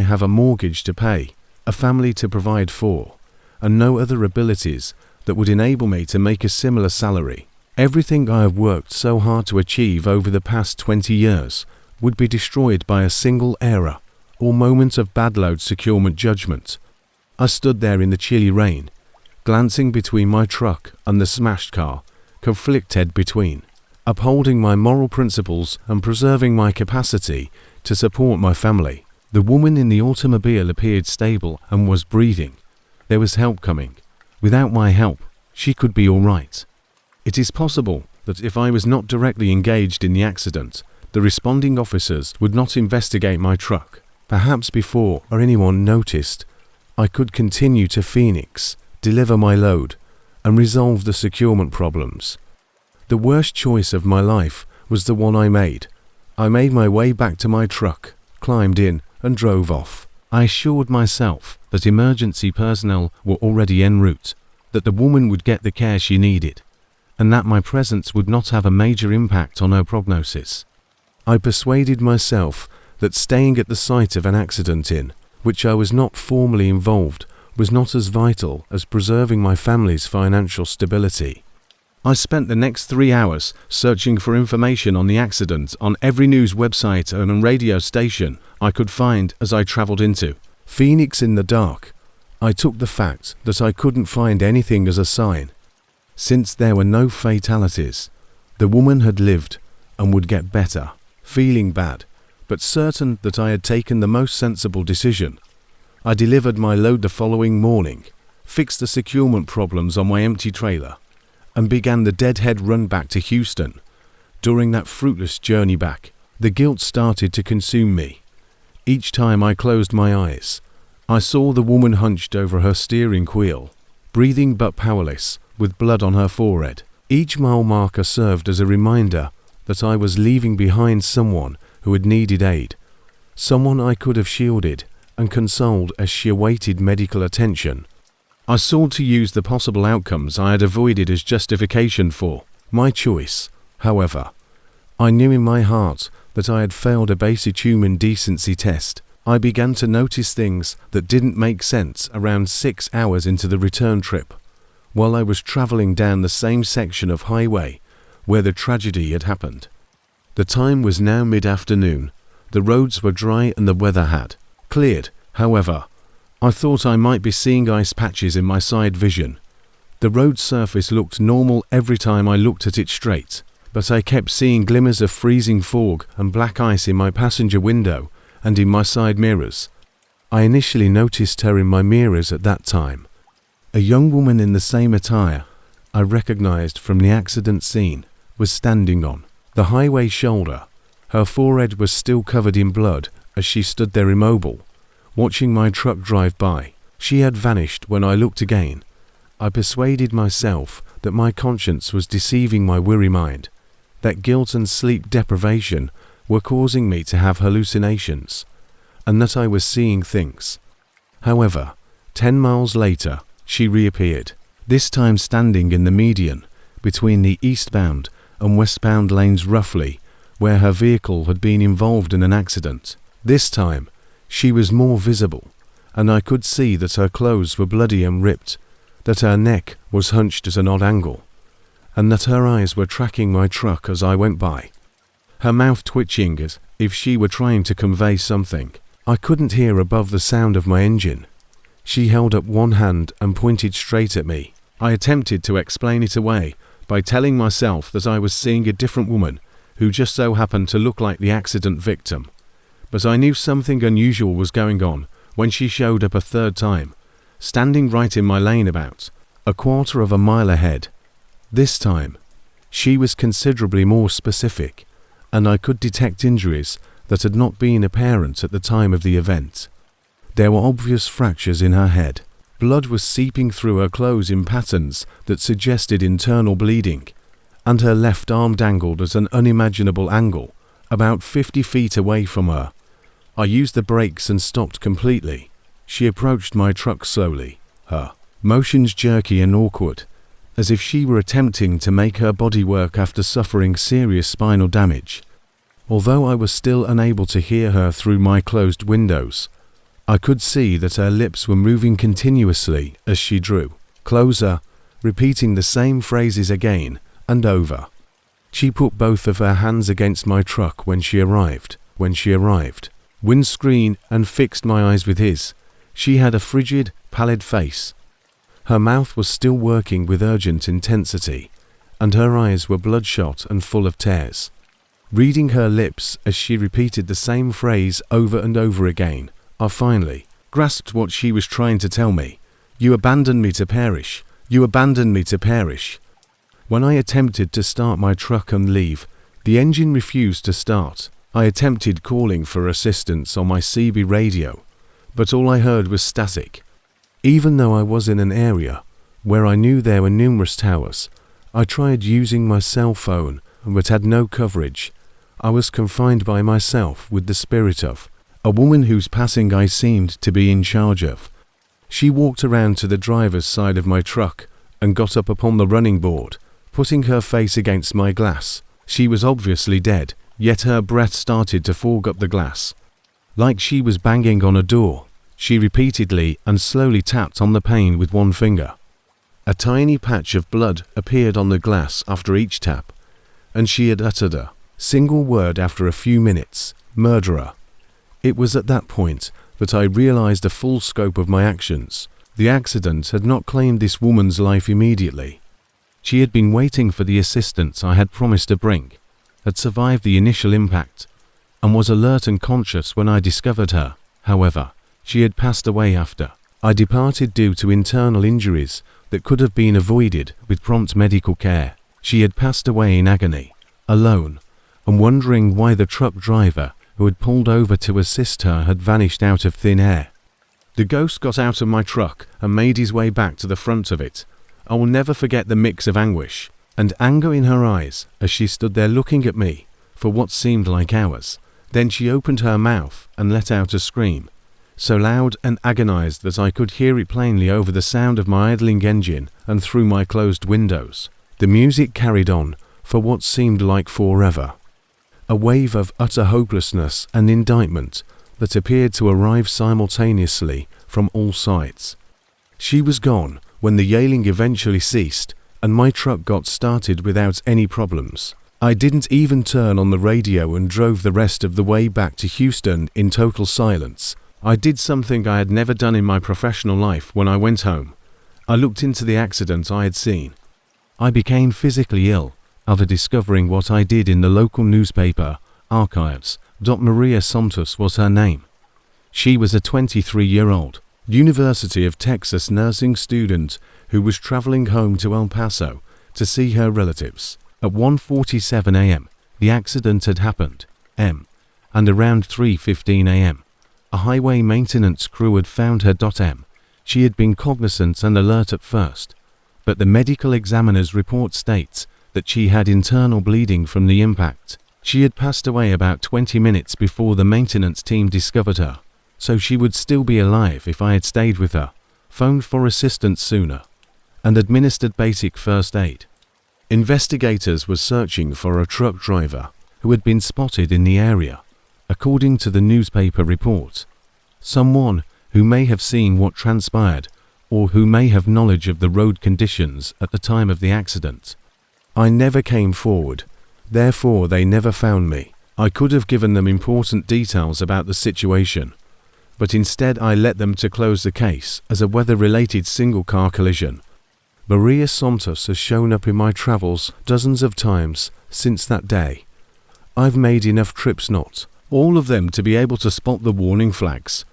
have a mortgage to pay, a family to provide for, and no other abilities that would enable me to make a similar salary. Everything I have worked so hard to achieve over the past 20 years would be destroyed by a single error or moment of bad load securement judgment. I stood there in the chilly rain, glancing between my truck and the smashed car, conflicted between upholding my moral principles and preserving my capacity to support my family. The woman in the automobile appeared stable and was breathing. There was help coming. Without my help, she could be all right. It is possible that if I was not directly engaged in the accident, the responding officers would not investigate my truck. Perhaps before or anyone noticed, I could continue to Phoenix, deliver my load, and resolve the securement problems. The worst choice of my life was the one I made. I made my way back to my truck, climbed in, and drove off. I assured myself that emergency personnel were already en route, that the woman would get the care she needed, and that my presence would not have a major impact on her prognosis. I persuaded myself that staying at the site of an accident in which I was not formally involved was not as vital as preserving my family's financial stability. I spent the next 3 hours searching for information on the accident on every news website and radio station I could find as I traveled into Phoenix in the dark. I took the fact that I couldn't find anything as a sign. Since there were no fatalities, the woman had lived and would get better. Feeling bad, but certain that I had taken the most sensible decision, I delivered my load the following morning, fixed the securement problems on my empty trailer, and began the deadhead run back to Houston. During that fruitless journey back, the guilt started to consume me. Each time I closed my eyes, I saw the woman hunched over her steering wheel, breathing but powerless, with blood on her forehead. Each mile marker served as a reminder that I was leaving behind someone who had needed aid, someone I could have shielded and consoled as she awaited medical attention. I sought to use the possible outcomes I had avoided as justification for my choice. However, I knew in my heart that I had failed a basic human decency test. I began to notice things that didn't make sense around 6 hours into the return trip, while I was traveling down the same section of highway where the tragedy had happened. The time was now mid-afternoon. The roads were dry and the weather had cleared. However, I thought I might be seeing ice patches in my side vision. The road surface looked normal every time I looked at it straight, but I kept seeing glimmers of freezing fog and black ice in my passenger window and in my side mirrors. I initially noticed her in my mirrors at that time. A young woman in the same attire I recognized from the accident scene was standing on the highway shoulder. Her forehead was still covered in blood as she stood there immobile, watching my truck drive by. She had vanished when I looked again. I persuaded myself that my conscience was deceiving my weary mind, that guilt and sleep deprivation were causing me to have hallucinations, and that I was seeing things. However, 10 miles later, she reappeared, this time standing in the median between the eastbound and westbound lanes roughly, where her vehicle had been involved in an accident. This time, she was more visible, and I could see that her clothes were bloody and ripped, that her neck was hunched at an odd angle, and that her eyes were tracking my truck as I went by, her mouth twitching as if she were trying to convey something. I couldn't hear above the sound of my engine. She held up one hand and pointed straight at me. I attempted to explain it away by telling myself that I was seeing a different woman who just so happened to look like the accident victim. But I knew something unusual was going on when she showed up a third time, standing right in my lane about a quarter of a mile ahead. This time, she was considerably more specific, and I could detect injuries that had not been apparent at the time of the event. There were obvious fractures in her head. Blood was seeping through her clothes in patterns that suggested internal bleeding, and her left arm dangled at an unimaginable angle, about 50 feet away from her. I used the brakes and stopped completely. She approached my truck slowly, her motions jerky and awkward, as if she were attempting to make her body work after suffering serious spinal damage. Although I was still unable to hear her through my closed windows, I could see that her lips were moving continuously as she drew closer, repeating the same phrases again and over. She put both of her hands against my truck when she arrived, windscreen, and fixed my eyes with his. She had a frigid, pallid face. Her mouth was still working with urgent intensity, and her eyes were bloodshot and full of tears. Reading her lips as she repeated the same phrase over and over again, I finally grasped what she was trying to tell me. You abandoned me to perish. You abandoned me to perish. When I attempted to start my truck and leave, the engine refused to start. I attempted calling for assistance on my CB radio, but all I heard was static. Even though I was in an area where I knew there were numerous towers, I tried using my cell phone but had no coverage. I was confined by myself with the spirit of a woman whose passing I seemed to be in charge of. She walked around to the driver's side of my truck and got up upon the running board, putting her face against my glass. She was obviously dead, yet her breath started to fog up the glass. Like she was banging on a door, she repeatedly and slowly tapped on the pane with one finger. A tiny patch of blood appeared on the glass after each tap, and she had uttered a single word after a few minutes: murderer. It was at that point that I realized the full scope of my actions. The accident had not claimed this woman's life immediately. She had been waiting for the assistance I had promised to bring, had survived the initial impact, and was alert and conscious when I discovered her. However, she had passed away after I departed due to internal injuries that could have been avoided with prompt medical care. She had passed away in agony, alone, and wondering why the truck driver who had pulled over to assist her had vanished out of thin air. The ghost got out of my truck and made his way back to the front of it. I will never forget the mix of anguish and anger in her eyes as she stood there looking at me for what seemed like hours. Then she opened her mouth and let out a scream, so loud and agonized that I could hear it plainly over the sound of my idling engine and through my closed windows. The music carried on for what seemed like forever. A wave of utter hopelessness and indictment that appeared to arrive simultaneously from all sides. She was gone when the yelling eventually ceased, and my truck got started without any problems. I didn't even turn on the radio and drove the rest of the way back to Houston in total silence. I did something I had never done in my professional life when I went home. I looked into the accident I had seen. I became physically ill after discovering what I did in the local newspaper archives. Maria Santos was her name. She was a 23-year-old University of Texas nursing student who was traveling home to El Paso to see her relatives. At 1:47 a.m., the accident had happened, and around 3:15 a.m., a highway maintenance crew had found her. She had been cognizant and alert at first, but the medical examiner's report states that she had internal bleeding from the impact. She had passed away about 20 minutes before the maintenance team discovered her, so she would still be alive if I had stayed with her, phoned for assistance sooner, and administered basic first aid. Investigators were searching for a truck driver who had been spotted in the area, according to the newspaper report. Someone who may have seen what transpired or who may have knowledge of the road conditions at the time of the accident. I never came forward, therefore they never found me. I could have given them important details about the situation, but instead I let them to close the case as a weather-related single-car collision. Maria Santos has shown up in my travels dozens of times since that day. I've made enough trips, not all of them, to be able to spot the warning flags.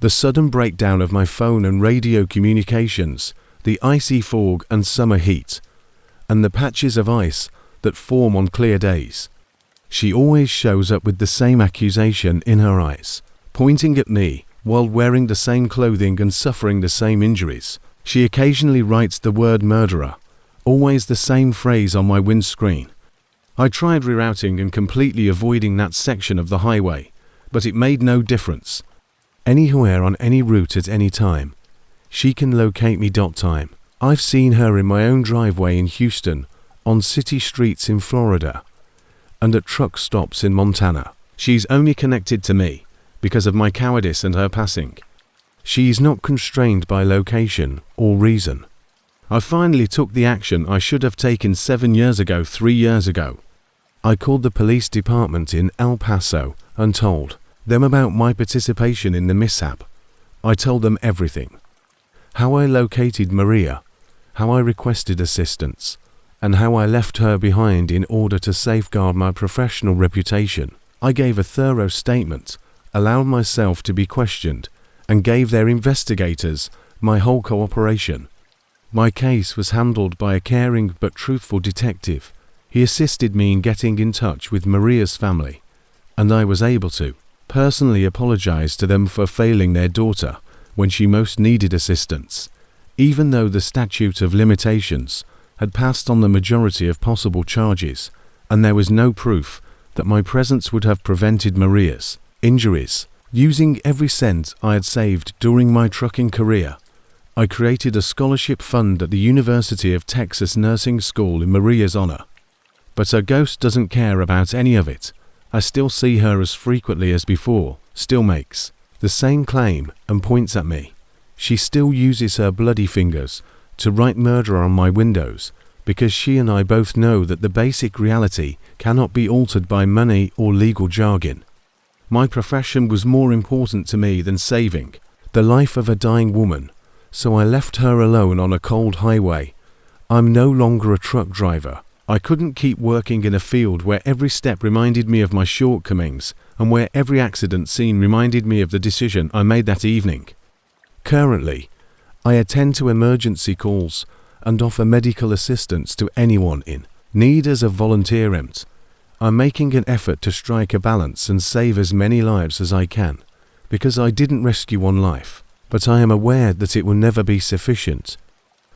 The sudden breakdown of my phone and radio communications, the icy fog and summer heat, and the patches of ice that form on clear days. She always shows up with the same accusation in her eyes, pointing at me while wearing the same clothing and suffering the same injuries. She occasionally writes the word murderer, always the same phrase on my windscreen. I tried rerouting and completely avoiding that section of the highway, but it made no difference. Anywhere on any route at any time, she can locate me. I've seen her in my own driveway in Houston, on city streets in Florida, and at truck stops in Montana. She's only connected to me because of my cowardice and her passing. She is not constrained by location or reason. I finally took the action I should have taken 7 years ago, 3 years ago. I called the police department in El Paso and told them about my participation in the mishap. I told them everything. How I located Maria, how I requested assistance, and how I left her behind in order to safeguard my professional reputation. I gave a thorough statement, allowed myself to be questioned, and gave their investigators my whole cooperation. My case was handled by a caring but truthful detective. He assisted me in getting in touch with Maria's family, and I was able to personally apologize to them for failing their daughter when she most needed assistance, even though the statute of limitations had passed on the majority of possible charges, and there was no proof that my presence would have prevented Maria's injuries. Using every cent I had saved during my trucking career, I created a scholarship fund at the University of Texas Nursing School in Maria's honor. But her ghost doesn't care about any of it. I still see her as frequently as before, still makes the same claim and points at me. She still uses her bloody fingers to write murder on my windows, because she and I both know that the basic reality cannot be altered by money or legal jargon. My profession was more important to me than saving the life of a dying woman, so I left her alone on a cold highway. I'm no longer a truck driver. I couldn't keep working in a field where every step reminded me of my shortcomings and where every accident scene reminded me of the decision I made that evening. Currently, I attend to emergency calls and offer medical assistance to anyone in need as a volunteer. I'm making an effort to strike a balance and save as many lives as I can, because I didn't rescue one life, but I am aware that it will never be sufficient,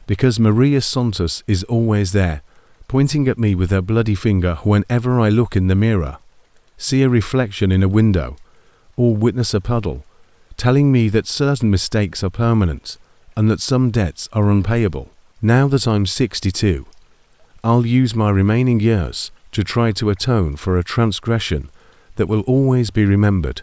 because Maria Santos is always there, pointing at me with her bloody finger whenever I look in the mirror, see a reflection in a window, or witness a puddle, telling me that certain mistakes are permanent and that some debts are unpayable. Now that I'm 62, I'll use my remaining years to try to atone for a transgression that will always be remembered.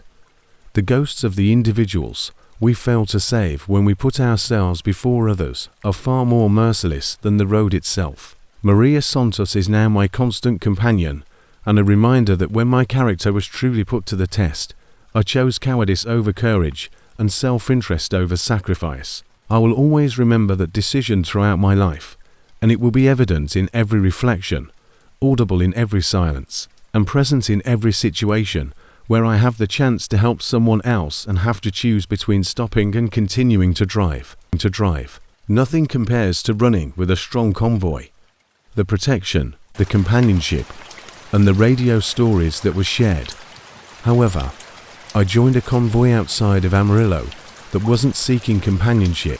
The ghosts of the individuals we fail to save when we put ourselves before others are far more merciless than the road itself. Maria Santos is now my constant companion and a reminder that when my character was truly put to the test, I chose cowardice over courage and self-interest over sacrifice. I will always remember that decision throughout my life, and it will be evident in every reflection audible in every silence, and present in every situation where I have the chance to help someone else and have to choose between stopping and continuing to drive. Nothing compares to running with a strong convoy. The protection, the companionship, and the radio stories that were shared. However, I joined a convoy outside of Amarillo that wasn't seeking companionship.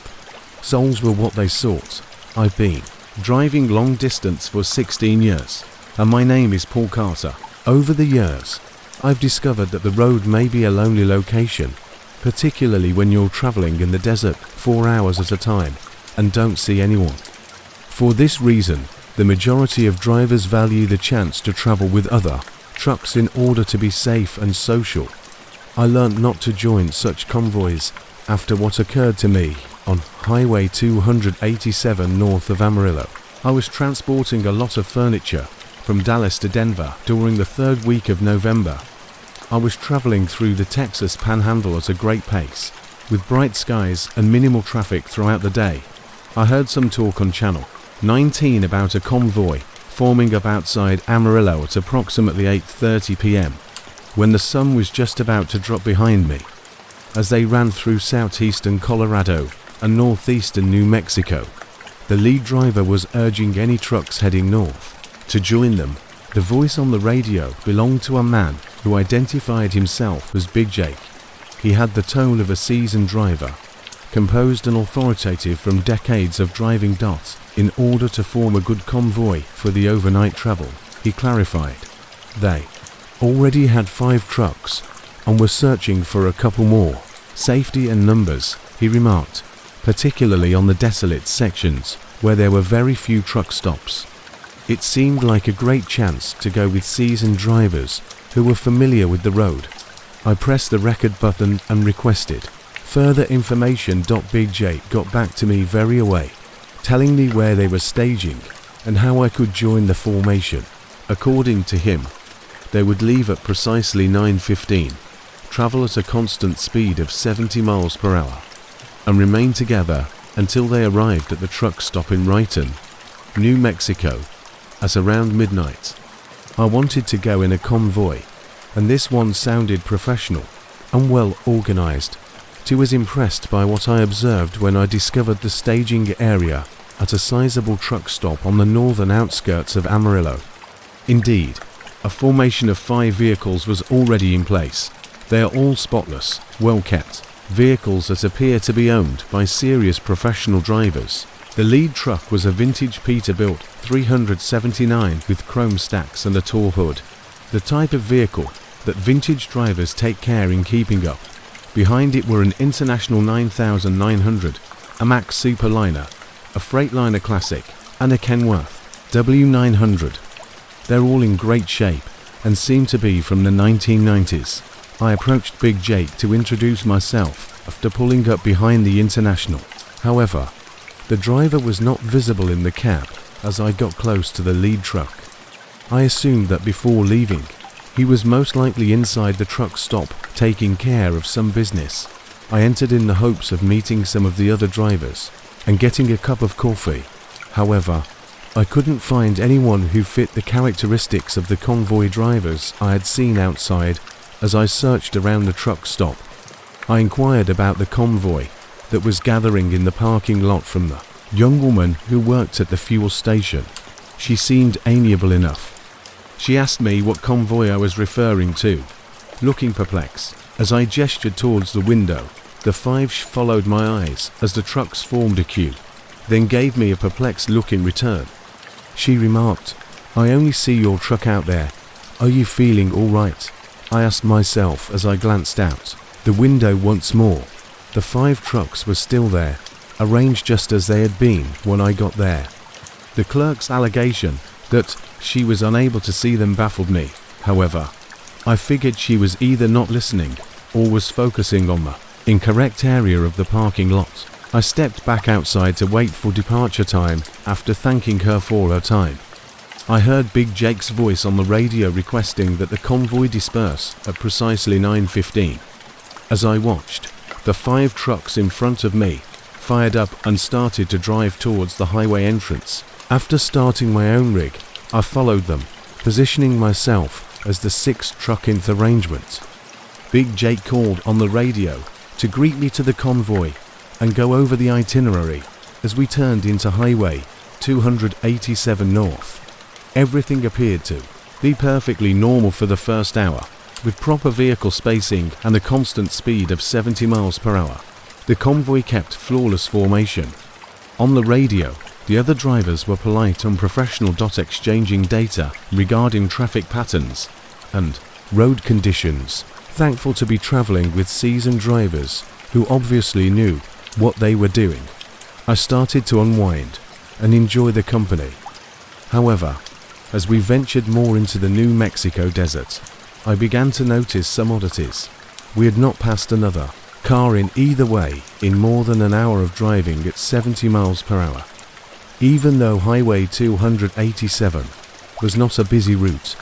Souls were what they sought. I've been driving long distance for 16 years, and my name is Paul Carter. Over the years, I've discovered that the road may be a lonely location, particularly when you're traveling in the desert 4 hours at a time and don't see anyone. For this reason, the majority of drivers value the chance to travel with other trucks in order to be safe and social. I learned not to join such convoys after what occurred to me on Highway 287 north of Amarillo. I was transporting a lot of furniture from Dallas to Denver during the third week of November. I was traveling through the Texas Panhandle at a great pace, with bright skies and minimal traffic throughout the day. I heard some talk on Channel 19 about a convoy forming up outside Amarillo at approximately 8:30 p.m. when the sun was just about to drop behind me. As they ran through southeastern Colorado and northeastern New Mexico, the lead driver was urging any trucks heading north to join them. The voice on the radio belonged to a man who identified himself as Big Jake. He had the tone of a seasoned driver, composed and authoritative from decades of driving dots in order to form a good convoy for the overnight travel. He clarified. They already had 5 trucks and were searching for a couple more. Safety and numbers, he remarked, particularly on the desolate sections where there were very few truck stops. It seemed like a great chance to go with seasoned drivers who were familiar with the road. I pressed the record button and requested further information. Big Jake got back to me very away, telling me where they were staging and how I could join the formation. According to him, they would leave at precisely 9:15, travel at a constant speed of 70 miles per hour, and remain together until they arrived at the truck stop in Wrighton, New Mexico, at around midnight. I wanted to go in a convoy, and this one sounded professional and well organized. I was impressed by what I observed when I discovered the staging area at a sizable truck stop on the northern outskirts of Amarillo. Indeed, a formation of 5 vehicles was already in place. They are all spotless, well-kept vehicles that appear to be owned by serious professional drivers. The lead truck was a vintage Peterbilt 379 with chrome stacks and a tall hood, the type of vehicle that vintage drivers take care in keeping up. Behind it were an International 9900, a Mack Superliner, a Freightliner Classic, and a Kenworth W900. They're all in great shape and seem to be from the 1990s. I approached Big Jake to introduce myself after pulling up behind the International. However, the driver was not visible in the cab as I got close to the lead truck. I assumed that before leaving, he was most likely inside the truck stop taking care of some business. I entered in the hopes of meeting some of the other drivers and getting a cup of coffee. However, I couldn't find anyone who fit the characteristics of the convoy drivers I had seen outside as I searched around the truck stop. I inquired about the convoy that was gathering in the parking lot from the young woman who worked at the fuel station. She seemed amiable enough. She asked me what convoy I was referring to. Looking perplexed, as I gestured towards the window, the 5 followed my eyes as the trucks formed a queue, then gave me a perplexed look in return. She remarked, "I only see your truck out there. Are you feeling all right?" I asked myself as I glanced out the window once more. The 5 trucks were still there, arranged just as they had been when I got there. The clerk's allegation that she was unable to see them baffled me. However, I figured she was either not listening or was focusing on the incorrect area of the parking lot. I stepped back outside to wait for departure time after thanking her for her time. I heard Big Jake's voice on the radio requesting that the convoy disperse at precisely 9:15. As I watched, the 5 trucks in front of me fired up and started to drive towards the highway entrance. After starting my own rig, I followed them, positioning myself as the sixth truck in the arrangement. Big Jake called on the radio to greet me to the convoy and go over the itinerary as we turned into Highway 287 North. Everything appeared to be perfectly normal for the first hour, with proper vehicle spacing and a constant speed of 70 miles per hour. The convoy kept flawless formation. On the radio, the other drivers were polite and professional, exchanging data regarding traffic patterns and road conditions, thankful to be traveling with seasoned drivers who obviously knew what they were doing. I started to unwind and enjoy the company. However, as we ventured more into the New Mexico desert, I began to notice some oddities. We had not passed another car in either way in more than an hour of driving at 70 miles per hour. Even though Highway 287 was not a busy route,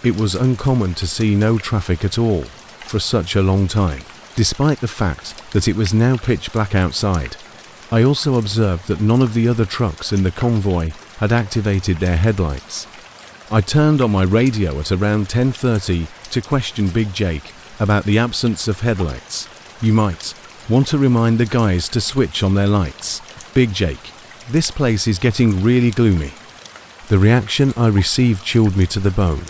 it was uncommon to see no traffic at all for such a long time, despite the fact that it was now pitch black outside. I also observed that none of the other trucks in the convoy had activated their headlights. I turned on my radio at around 10:30 to question Big Jake about the absence of headlights. You might want to remind the guys to switch on their lights. Big Jake, this place is getting really gloomy. The reaction I received chilled me to the bone.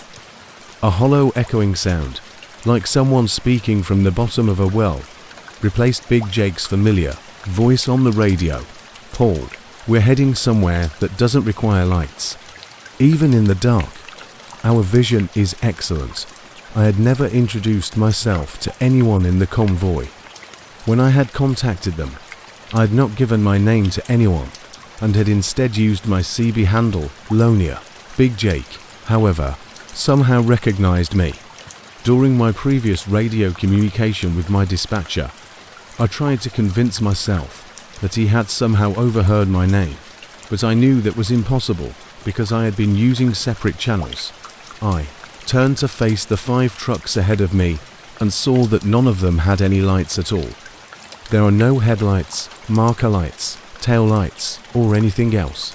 A hollow echoing sound, like someone speaking from the bottom of a well, replaced Big Jake's familiar voice on the radio. Paul, we're heading somewhere that doesn't require lights. Even in the dark, our vision is excellent. I had never introduced myself to anyone in the convoy. When I had contacted them, I had not given my name to anyone and had instead used my CB handle, Lonia. Big Jake, however, somehow recognized me. During my previous radio communication with my dispatcher, I tried to convince myself that he had somehow overheard my name, but I knew that was impossible because I had been using separate channels. I turned to face the 5 trucks ahead of me and saw that none of them had any lights at all. There are no headlights, marker lights, tail lights, or anything else.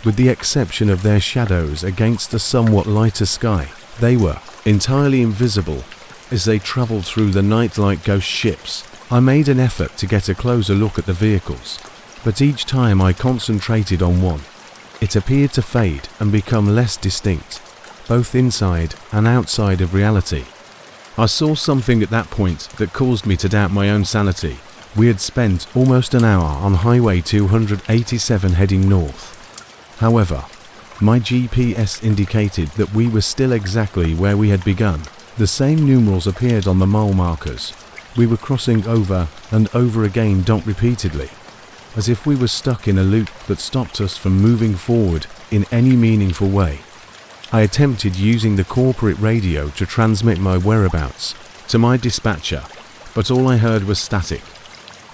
With the exception of their shadows against the somewhat lighter sky, they were entirely invisible as they traveled through the night like ghost ships. I made an effort to get a closer look at the vehicles, but each time I concentrated on one, it appeared to fade and become less distinct, both inside and outside of reality. I saw something at that point that caused me to doubt my own sanity. We had spent almost an hour on Highway 287 heading north. However, my GPS indicated that we were still exactly where we had begun. The same numerals appeared on the mile markers. We were crossing over and over again repeatedly, as if we were stuck in a loop that stopped us from moving forward in any meaningful way. I attempted using the corporate radio to transmit my whereabouts to my dispatcher, but all I heard was static.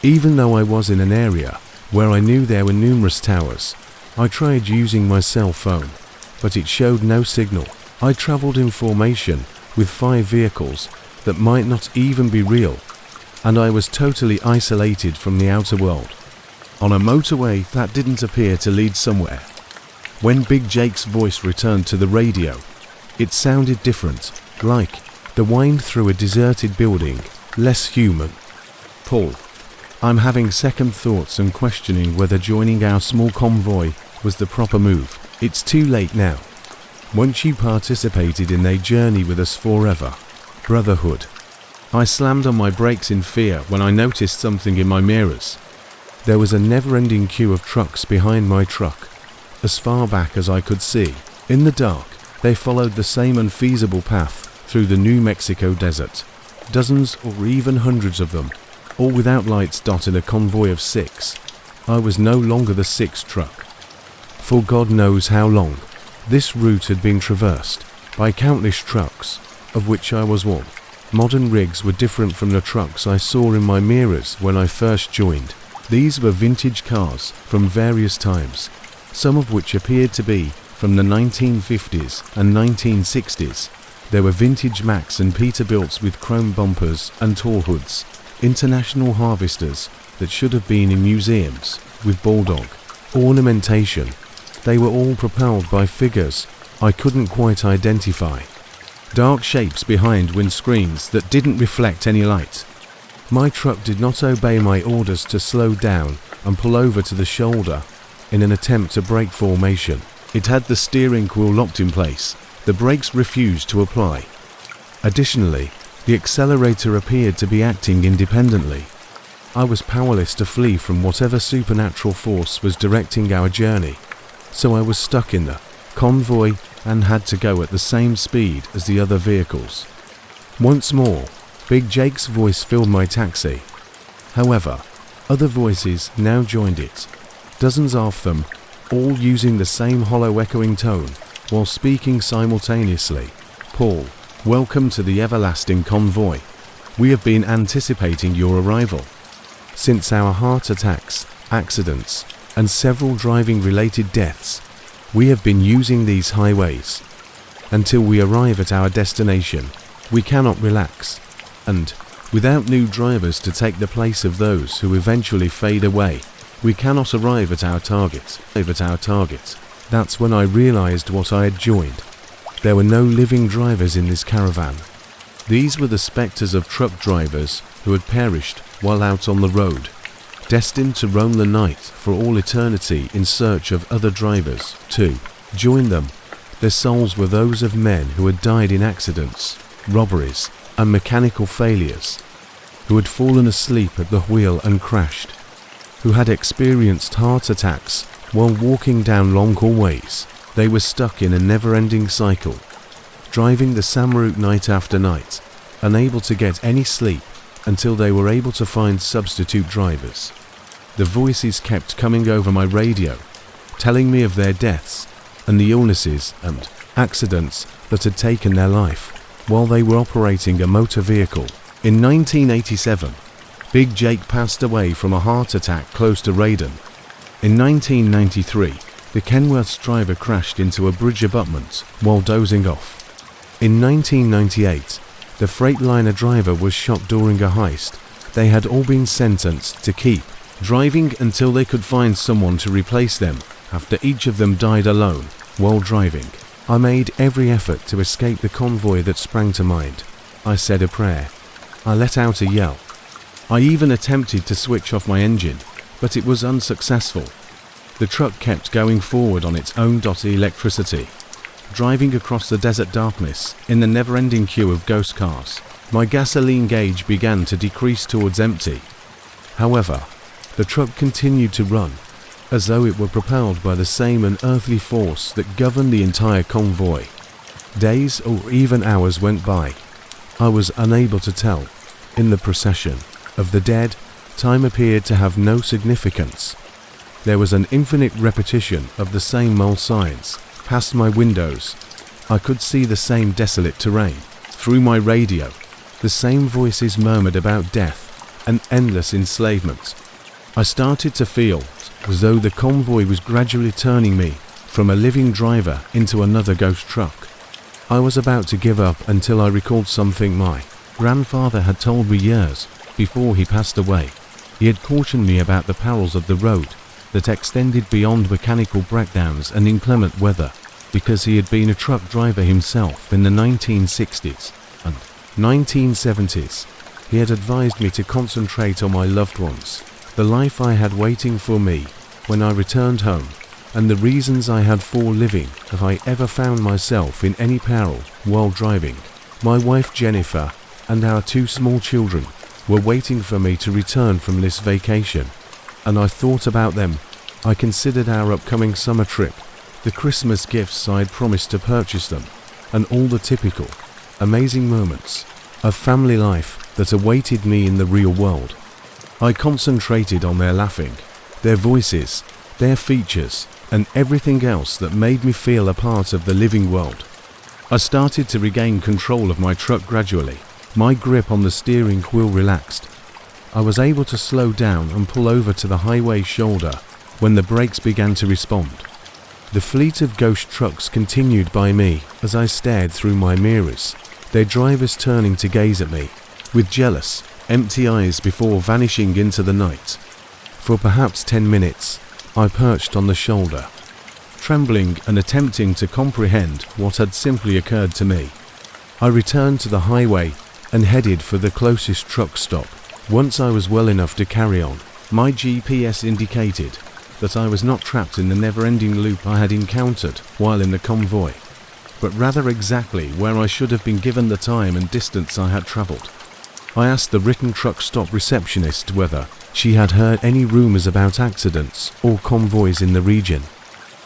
Even though I was in an area where I knew there were numerous towers, I tried using my cell phone, but it showed no signal. I traveled in formation with 5 vehicles that might not even be real, and I was totally isolated from the outer world, on a motorway that didn't appear to lead somewhere. When Big Jake's voice returned to the radio, it sounded different, like the whine through a deserted building, less human. Paul, I'm having second thoughts and questioning whether joining our small convoy was the proper move. It's too late now. Once you participated in a journey with us forever, brotherhood. I slammed on my brakes in fear when I noticed something in my mirrors. There was a never-ending queue of trucks behind my truck, as far back as I could see. In the dark, they followed the same unfeasible path through the New Mexico desert. Dozens or even hundreds of them, all without lights, dotted a convoy of 6. I was no longer the 6th truck. For God knows how long, this route had been traversed by countless trucks, of which I was one. Modern rigs were different from the trucks I saw in my mirrors when I first joined. These were vintage cars from various times, some of which appeared to be from the 1950s and 1960s. There were vintage Max and Peterbilts with chrome bumpers and tall hoods, international harvesters that should have been in museums with bulldog ornamentation. They were all propelled by figures I couldn't quite identify. Dark shapes behind windscreens that didn't reflect any light. My truck did not obey my orders to slow down and pull over to the shoulder in an attempt to break formation. It had the steering wheel locked in place. The brakes refused to apply. Additionally, the accelerator appeared to be acting independently. I was powerless to flee from whatever supernatural force was directing our journey, so I was stuck in the convoy and had to go at the same speed as the other vehicles. Once more, Big Jake's voice filled my taxi. However, other voices now joined it, dozens of them, all using the same hollow echoing tone while speaking simultaneously. Paul, welcome to the everlasting convoy. We have been anticipating your arrival. Since our heart attacks, accidents, and several driving-related deaths, we have been using these highways. Until we arrive at our destination, we cannot relax, and, without new drivers to take the place of those who eventually fade away, we cannot arrive at our target. That's when I realized what I had joined. There were no living drivers in this caravan. These were the specters of truck drivers who had perished while out on the road, destined to roam the night for all eternity in search of other drivers to join them. Their souls were those of men who had died in accidents, robberies, and mechanical failures, who had fallen asleep at the wheel and crashed, who had experienced heart attacks while walking down long hallways. They were stuck in a never-ending cycle, driving the same route night after night, unable to get any sleep until they were able to find substitute drivers. The voices kept coming over my radio, telling me of their deaths and the illnesses and accidents that had taken their life while they were operating a motor vehicle. In 1987, Big Jake passed away from a heart attack close to Raiden. In 1993, the Kenworth's driver crashed into a bridge abutment while dozing off. In 1998, the Freightliner driver was shot during a heist. They had all been sentenced to keep driving until they could find someone to replace them after each of them died alone while driving. I made every effort to escape the convoy that sprang to mind. I said a prayer. I let out a yell. I even attempted to switch off my engine, but it was unsuccessful. The truck kept going forward on its own electricity, driving across the desert darkness in the never-ending queue of ghost cars. My gasoline gauge began to decrease towards empty. However, the truck continued to run, as though it were propelled by the same unearthly force that governed the entire convoy. Days or even hours went by. I was unable to tell. In the procession of the dead, time appeared to have no significance. There was an infinite repetition of the same mole signs. Past my windows, I could see the same desolate terrain. Through my radio, the same voices murmured about death and endless enslavement. I started to feel as though the convoy was gradually turning me from a living driver into another ghost truck. I was about to give up until I recalled something my grandfather had told me years before he passed away. He had cautioned me about the perils of the road that extended beyond mechanical breakdowns and inclement weather, because he had been a truck driver himself in the 1960s and 1970s. He had advised me to concentrate on my loved ones, the life I had waiting for me when I returned home, and the reasons I had for living if I ever found myself in any peril while driving. My wife Jennifer and our 2 small children were waiting for me to return from this vacation, and I thought about them. I considered our upcoming summer trip, the Christmas gifts I had promised to purchase them, and all the typical, amazing moments of family life that awaited me in the real world. I concentrated on their laughing, their voices, their features, and everything else that made me feel a part of the living world. I started to regain control of my truck gradually. My grip on the steering wheel relaxed. I was able to slow down and pull over to the highway shoulder when the brakes began to respond. The fleet of ghost trucks continued by me as I stared through my mirrors, their drivers turning to gaze at me with jealous, empty eyes before vanishing into the night. For perhaps 10 minutes, I perched on the shoulder, trembling and attempting to comprehend what had simply occurred to me. I returned to the highway and headed for the closest truck stop. Once I was well enough to carry on, my GPS indicated that I was not trapped in the never-ending loop I had encountered while in the convoy, but rather exactly where I should have been given the time and distance I had travelled. I asked the written truck stop receptionist whether she had heard any rumours about accidents or convoys in the region.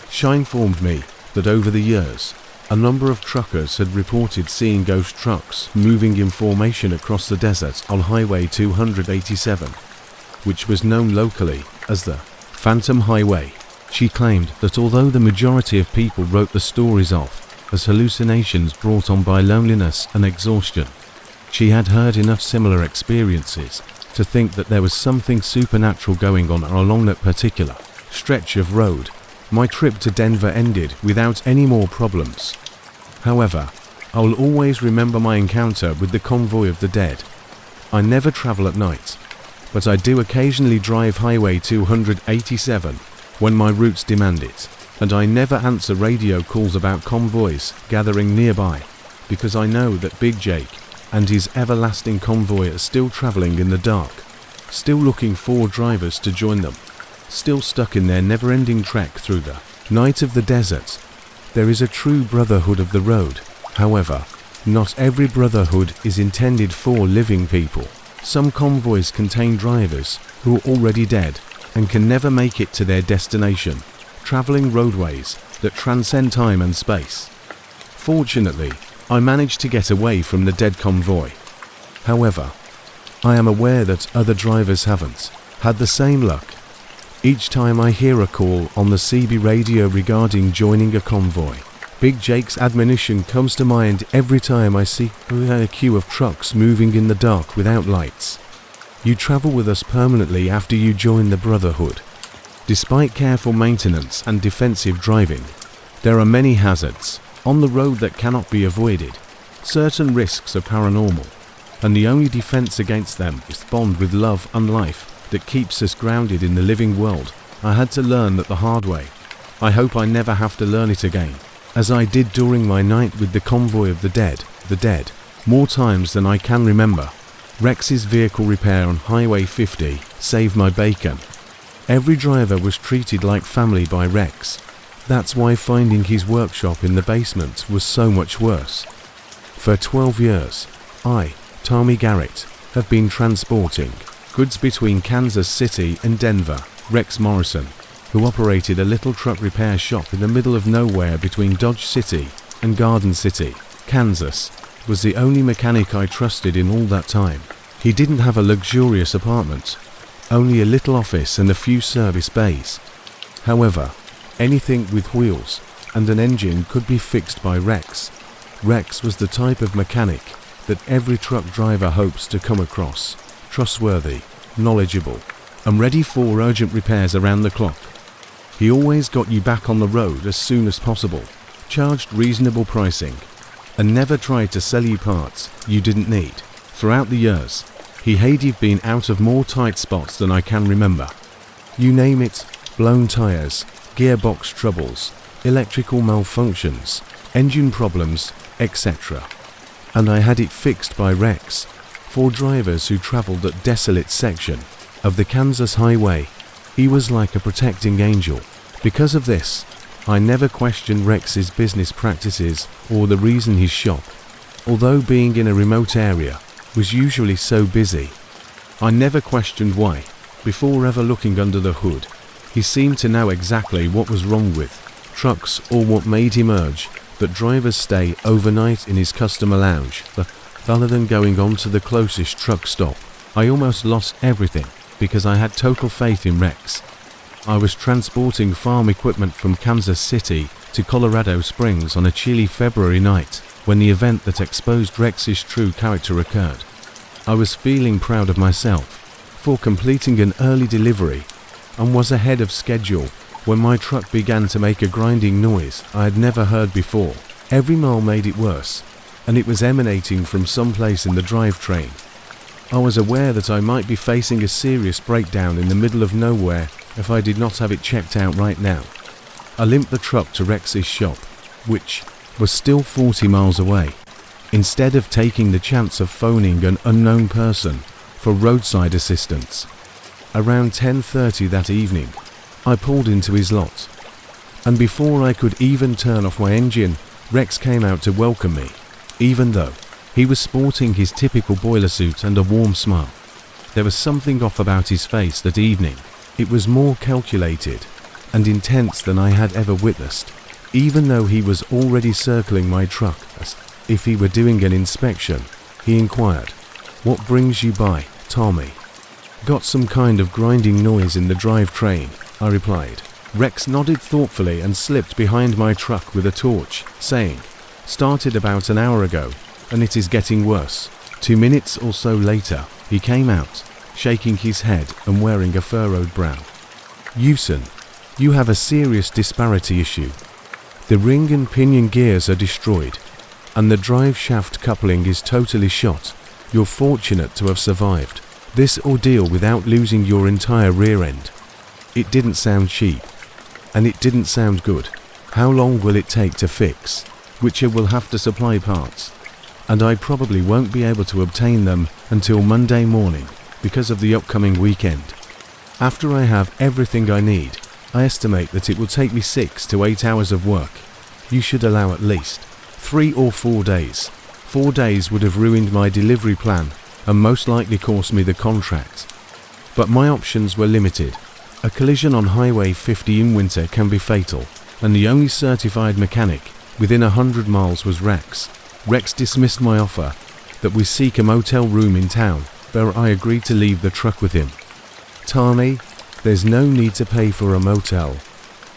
She informed me that over the years, a number of truckers had reported seeing ghost trucks moving in formation across the desert on Highway 287, which was known locally as the Phantom Highway. She claimed that although the majority of people wrote the stories off as hallucinations brought on by loneliness and exhaustion, she had heard enough similar experiences to think that there was something supernatural going on along that particular stretch of road. My trip to Denver ended without any more problems. However, I will always remember my encounter with the convoy of the dead. I never travel at night, but I do occasionally drive Highway 287 when my routes demand it, and I never answer radio calls about convoys gathering nearby, because I know that Big Jake and his everlasting convoy are still traveling in the dark, still looking for drivers to join them, still stuck in their never-ending trek through the night of the desert. There is a true brotherhood of the road. However, not every brotherhood is intended for living people. Some convoys contain drivers who are already dead and can never make it to their destination, traveling roadways that transcend time and space. Fortunately, I managed to get away from the dead convoy. However, I am aware that other drivers haven't had the same luck. Each time I hear a call on the CB radio regarding joining a convoy, Big Jake's admonition comes to mind every time I see a queue of trucks moving in the dark without lights. You travel with us permanently after you join the Brotherhood. Despite careful maintenance and defensive driving, there are many hazards on the road that cannot be avoided. Certain risks are paranormal, and the only defense against them is the bond with love and life that keeps us grounded in the living world. I had to learn that the hard way. I hope I never have to learn it again, as I did during my night with the convoy of the dead, more times than I can remember. Rex's vehicle repair on Highway 50 saved my bacon. Every driver was treated like family by Rex. That's why finding his workshop in the basement was so much worse. For 12 years, I, Tommy Garrett, have been transporting goods between Kansas City and Denver. Rex Morrison, who operated a little truck repair shop in the middle of nowhere between Dodge City and Garden City, Kansas, was the only mechanic I trusted in all that time. He didn't have a luxurious apartment, only a little office and a few service bays. However, anything with wheels and an engine could be fixed by Rex. Rex was the type of mechanic that every truck driver hopes to come across: trustworthy, knowledgeable, and ready for urgent repairs around the clock. He always got you back on the road as soon as possible, charged reasonable pricing, and never tried to sell you parts you didn't need. Throughout the years, he had been out of more tight spots than I can remember. You name it: blown tires, gearbox troubles, electrical malfunctions, engine problems, etc. And I had it fixed by Rex. For drivers who traveled that desolate section of the Kansas highway, he was like a protecting angel. Because of this, I never questioned Rex's business practices or the reason his shop, although being in a remote area, was usually so busy. I never questioned why. Before ever looking under the hood, he seemed to know exactly what was wrong with trucks, or what made him urge that drivers stay overnight in his customer lounge rather than going on to the closest truck stop. I almost lost everything because I had total faith in Rex. I was transporting farm equipment from Kansas City to Colorado Springs on a chilly February night when the event that exposed Rex's true character occurred. I was feeling proud of myself for completing an early delivery and was ahead of schedule when my truck began to make a grinding noise I had never heard before. Every mile made it worse, and it was emanating from someplace in the drivetrain. I was aware that I might be facing a serious breakdown in the middle of nowhere if I did not have it checked out right now. I limped the truck to Rex's shop, which was still 40 miles away, instead of taking the chance of phoning an unknown person for roadside assistance. Around 10:30 that evening, I pulled into his lot, and before I could even turn off my engine, Rex came out to welcome me, even though he was sporting his typical boiler suit and a warm smile. There was something off about his face that evening. It was more calculated and intense than I had ever witnessed. Even though he was already circling my truck as if he were doing an inspection, he inquired, "What brings you by, Tommy?" "Got some kind of grinding noise in the drivetrain," I replied. Rex nodded thoughtfully and slipped behind my truck with a torch, saying, "Started about an hour ago, and it is getting worse." 2 minutes or so later, he came out, shaking his head and wearing a furrowed brow. "Houston, you have a serious disparity issue. The ring and pinion gears are destroyed, and the drive shaft coupling is totally shot. You're fortunate to have survived this ordeal without losing your entire rear end." It didn't sound cheap, and it didn't sound good. "How long will it take to fix?" "Witcher will have to supply parts, and I probably won't be able to obtain them until Monday morning because of the upcoming weekend. After I have everything I need, I estimate that it will take me 6 to 8 hours of work. You should allow at least 3 or 4 days. 4 days would have ruined my delivery plan and most likely cost me the contract. But my options were limited. A collision on Highway 50 in winter can be fatal, and the only certified mechanic within 100 miles was Rex. Rex dismissed my offer that we seek a motel room in town, where I agreed to leave the truck with him. "Tommy, there's no need to pay for a motel.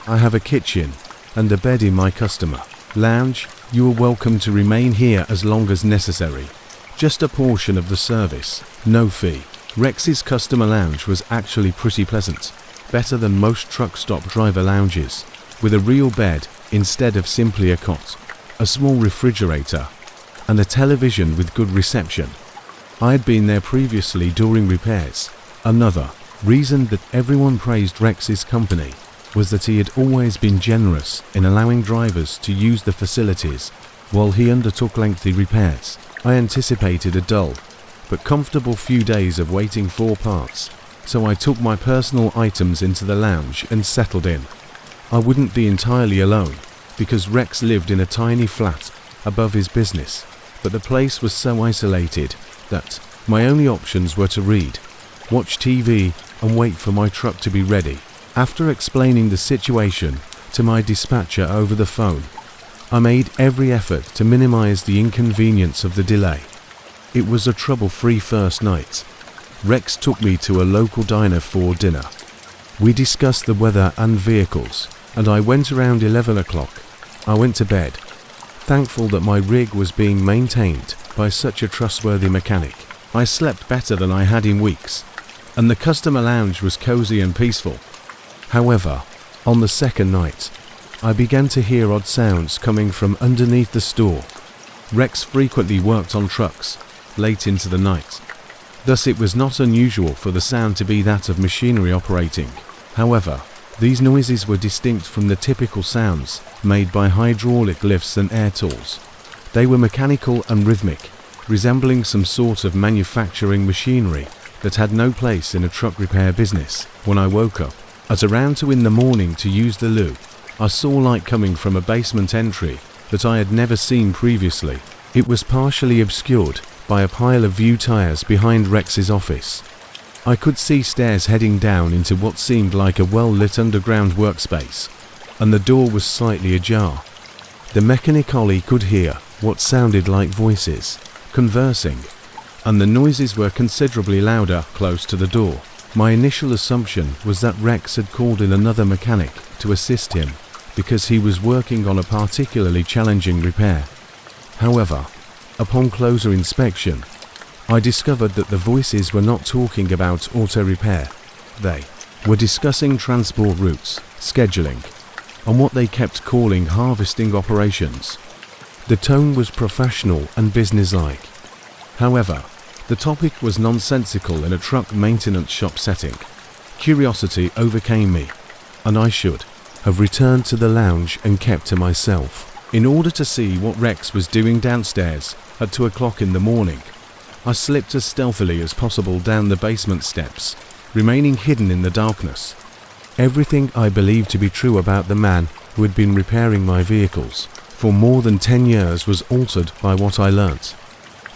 I have a kitchen and a bed in my customer lounge. You are welcome to remain here as long as necessary. Just a portion of the service, no fee." Rex's customer lounge was actually pretty pleasant, better than most truck stop driver lounges, with a real bed instead of simply a cot, a small refrigerator, and a television with good reception. I had been there previously during repairs. Another reason that everyone praised Rex's company was that he had always been generous in allowing drivers to use the facilities while he undertook lengthy repairs. I anticipated a dull but comfortable few days of waiting for parts, so I took my personal items into the lounge and settled in. I wouldn't be entirely alone, because Rex lived in a tiny flat above his business, but the place was so isolated that my only options were to read, watch TV, and wait for my truck to be ready. After explaining the situation to my dispatcher over the phone, I made every effort to minimize the inconvenience of the delay. It was a trouble-free first night. Rex took me to a local diner for dinner. We discussed the weather and vehicles, and I went around 11 o'clock. I went to bed, thankful that my rig was being maintained by such a trustworthy mechanic. I slept better than I had in weeks, and the customer lounge was cozy and peaceful. However, on the second night, I began to hear odd sounds coming from underneath the store. Rex frequently worked on trucks late into the night. Thus it was not unusual for the sound to be that of machinery operating. However, these noises were distinct from the typical sounds made by hydraulic lifts and air tools. They were mechanical and rhythmic, resembling some sort of manufacturing machinery that had no place in a truck repair business. When I woke up at around 2 in the morning to use the loo, I saw light coming from a basement entry that I had never seen previously. It was partially obscured by a pile of view tires behind Rex's office. I could see stairs heading down into what seemed like a well-lit underground workspace, and the door was slightly ajar. The mechanic Ollie could hear what sounded like voices conversing, and the noises were considerably louder close to the door. My initial assumption was that Rex had called in another mechanic to assist him because he was working on a particularly challenging repair. However, upon closer inspection, I discovered that the voices were not talking about auto repair. They were discussing transport routes, scheduling, and what they kept calling harvesting operations. The tone was professional and businesslike. However, the topic was nonsensical in a truck maintenance shop setting. Curiosity overcame me, and I should have returned to the lounge and kept to myself. In order to see what Rex was doing downstairs at 2 o'clock in the morning, I slipped as stealthily as possible down the basement steps, remaining hidden in the darkness. Everything I believed to be true about the man who had been repairing my vehicles for more than 10 years was altered by what I learnt.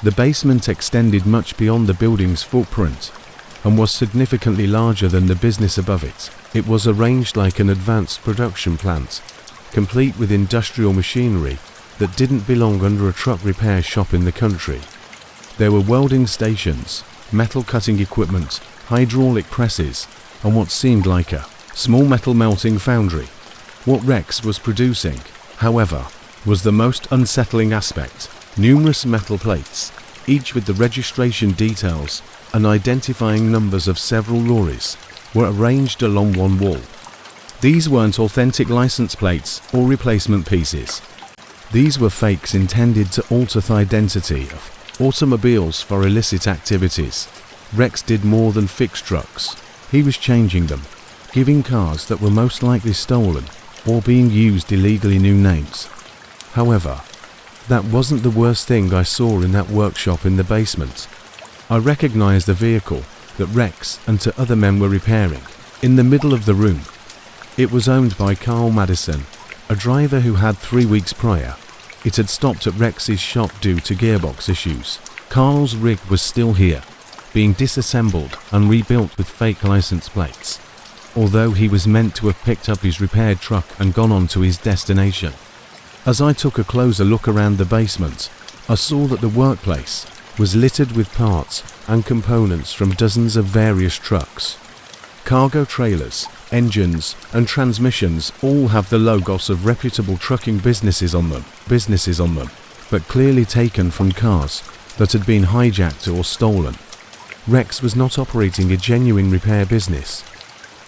The basement extended much beyond the building's footprint and was significantly larger than the business above it. It was arranged like an advanced production plant, complete with industrial machinery that didn't belong under a truck repair shop in the country. There were welding stations, metal cutting equipment, hydraulic presses, and what seemed like a small metal melting foundry. What Rex was producing, however, was the most unsettling aspect. Numerous metal plates, each with the registration details and identifying numbers of several lorries, were arranged along one wall. These weren't authentic license plates or replacement pieces. These were fakes intended to alter the identity of automobiles for illicit activities. Rex did more than fix trucks. He was changing them, giving cars that were most likely stolen or being used illegally new names. However, that wasn't the worst thing I saw in that workshop in the basement. I recognized the vehicle that Rex and 2 other men were repairing. In the middle of the room, it was owned by Carl Madison, a driver who had 3 weeks prior. It had stopped at Rex's shop due to gearbox issues. Carl's rig was still here, being disassembled and rebuilt with fake license plates, although he was meant to have picked up his repaired truck and gone on to his destination. As I took a closer look around the basement, I saw that the workplace was littered with parts and components from dozens of various trucks. Cargo trailers, engines, and transmissions all have the logos of reputable trucking businesses on them, but clearly taken from cars that had been hijacked or stolen. Rex was not operating a genuine repair business.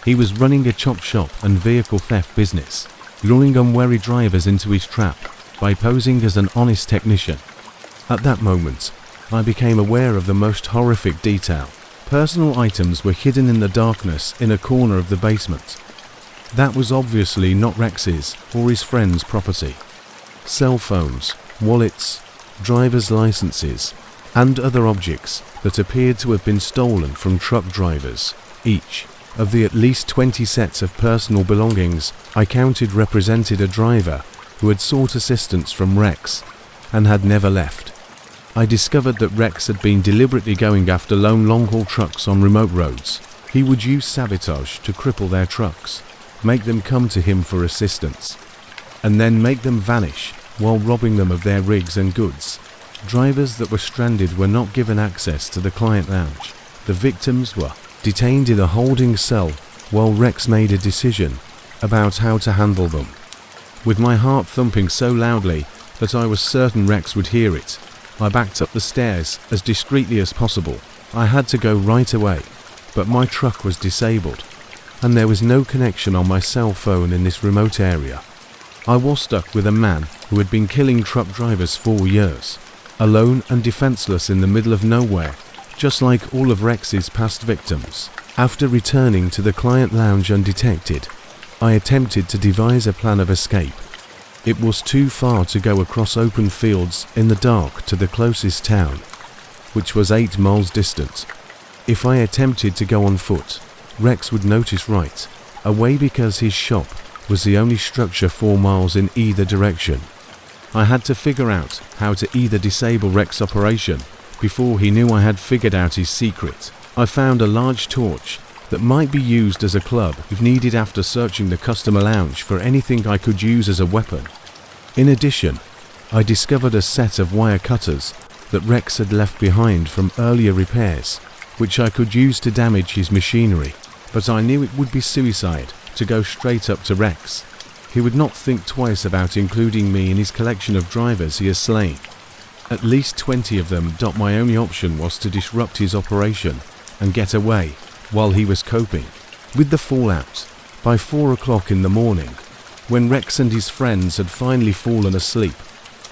He was running a chop shop and vehicle theft business, luring unwary drivers into his trap by posing as an honest technician. At that moment, I became aware of the most horrific detail. Personal items were hidden in the darkness in a corner of the basement. That was obviously not Rex's or his friend's property. Cell phones, wallets, driver's licenses, and other objects that appeared to have been stolen from truck drivers. Each of the at least 20 sets of personal belongings I counted represented a driver who had sought assistance from Rex and had never left. I discovered that Rex had been deliberately going after lone long-haul trucks on remote roads. He would use sabotage to cripple their trucks, make them come to him for assistance, and then make them vanish while robbing them of their rigs and goods. Drivers that were stranded were not given access to the client lounge. The victims were detained in a holding cell while Rex made a decision about how to handle them. With my heart thumping so loudly that I was certain Rex would hear it, I backed up the stairs as discreetly as possible. I had to go right away, but my truck was disabled, and there was no connection on my cell phone in this remote area. I was stuck with a man who had been killing truck drivers for years, alone and defenseless in the middle of nowhere, just like all of Rex's past victims. After returning to the client lounge undetected, I attempted to devise a plan of escape. It was too far to go across open fields in the dark to the closest town, which was 8 miles distant. If I attempted to go on foot, Rex would notice right away because his shop was the only structure 4 miles in either direction. I had to figure out how to either disable Rex's operation before he knew I had figured out his secret. I found a large torch that might be used as a club if needed after searching the customer lounge for anything I could use as a weapon. In addition, I discovered a set of wire cutters that Rex had left behind from earlier repairs, which I could use to damage his machinery, but I knew it would be suicide to go straight up to Rex. He would not think twice about including me in his collection of drivers he has slain. At least 20 of them. My only option was to disrupt his operation and get away while he was coping with the fallout. By 4 o'clock in the morning, when Rex and his friends had finally fallen asleep,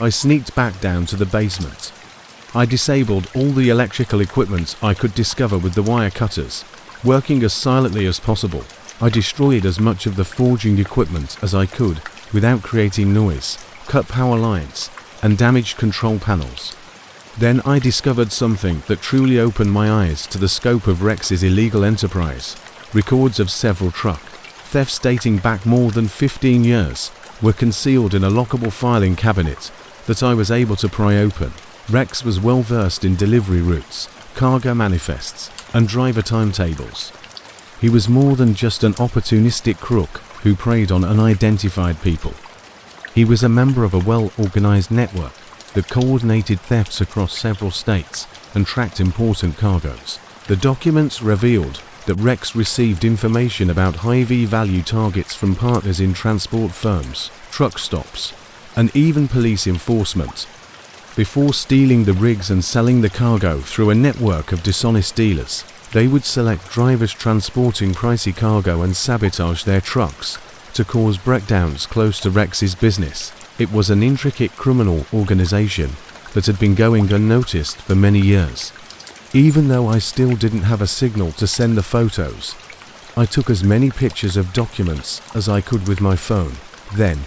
I sneaked back down to the basement. I disabled all the electrical equipment I could discover with the wire cutters, working as silently as possible. I destroyed as much of the forging equipment as I could without creating noise, cut power lines, and damaged control panels. Then I discovered something that truly opened my eyes to the scope of Rex's illegal enterprise. Records of several truck thefts dating back more than 15 years were concealed in a lockable filing cabinet that I was able to pry open. Rex was well versed in delivery routes, cargo manifests, and driver timetables. He was more than just an opportunistic crook who preyed on unidentified people. He was a member of a well-organized network that coordinated thefts across several states and tracked important cargoes. The documents revealed that Rex received information about high V-value targets from partners in transport firms, truck stops, and even police enforcement. Before stealing the rigs and selling the cargo through a network of dishonest dealers, they would select drivers transporting pricey cargo and sabotage their trucks to cause breakdowns close to Rex's business. It was an intricate criminal organization that had been going unnoticed for many years. Even though I still didn't have a signal to send the photos, I took as many pictures of documents as I could with my phone. Then,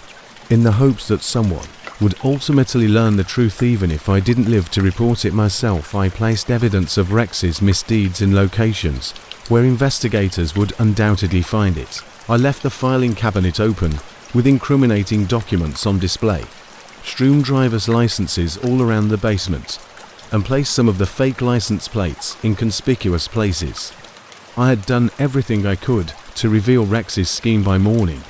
in the hopes that someone would ultimately learn the truth even if I didn't live to report it myself, I placed evidence of Rex's misdeeds in locations where investigators would undoubtedly find it. I left the filing cabinet open with incriminating documents on display, strewn driver's licenses all around the basement, and placed some of the fake license plates in conspicuous places. I had done everything I could to reveal Rex's scheme by morning,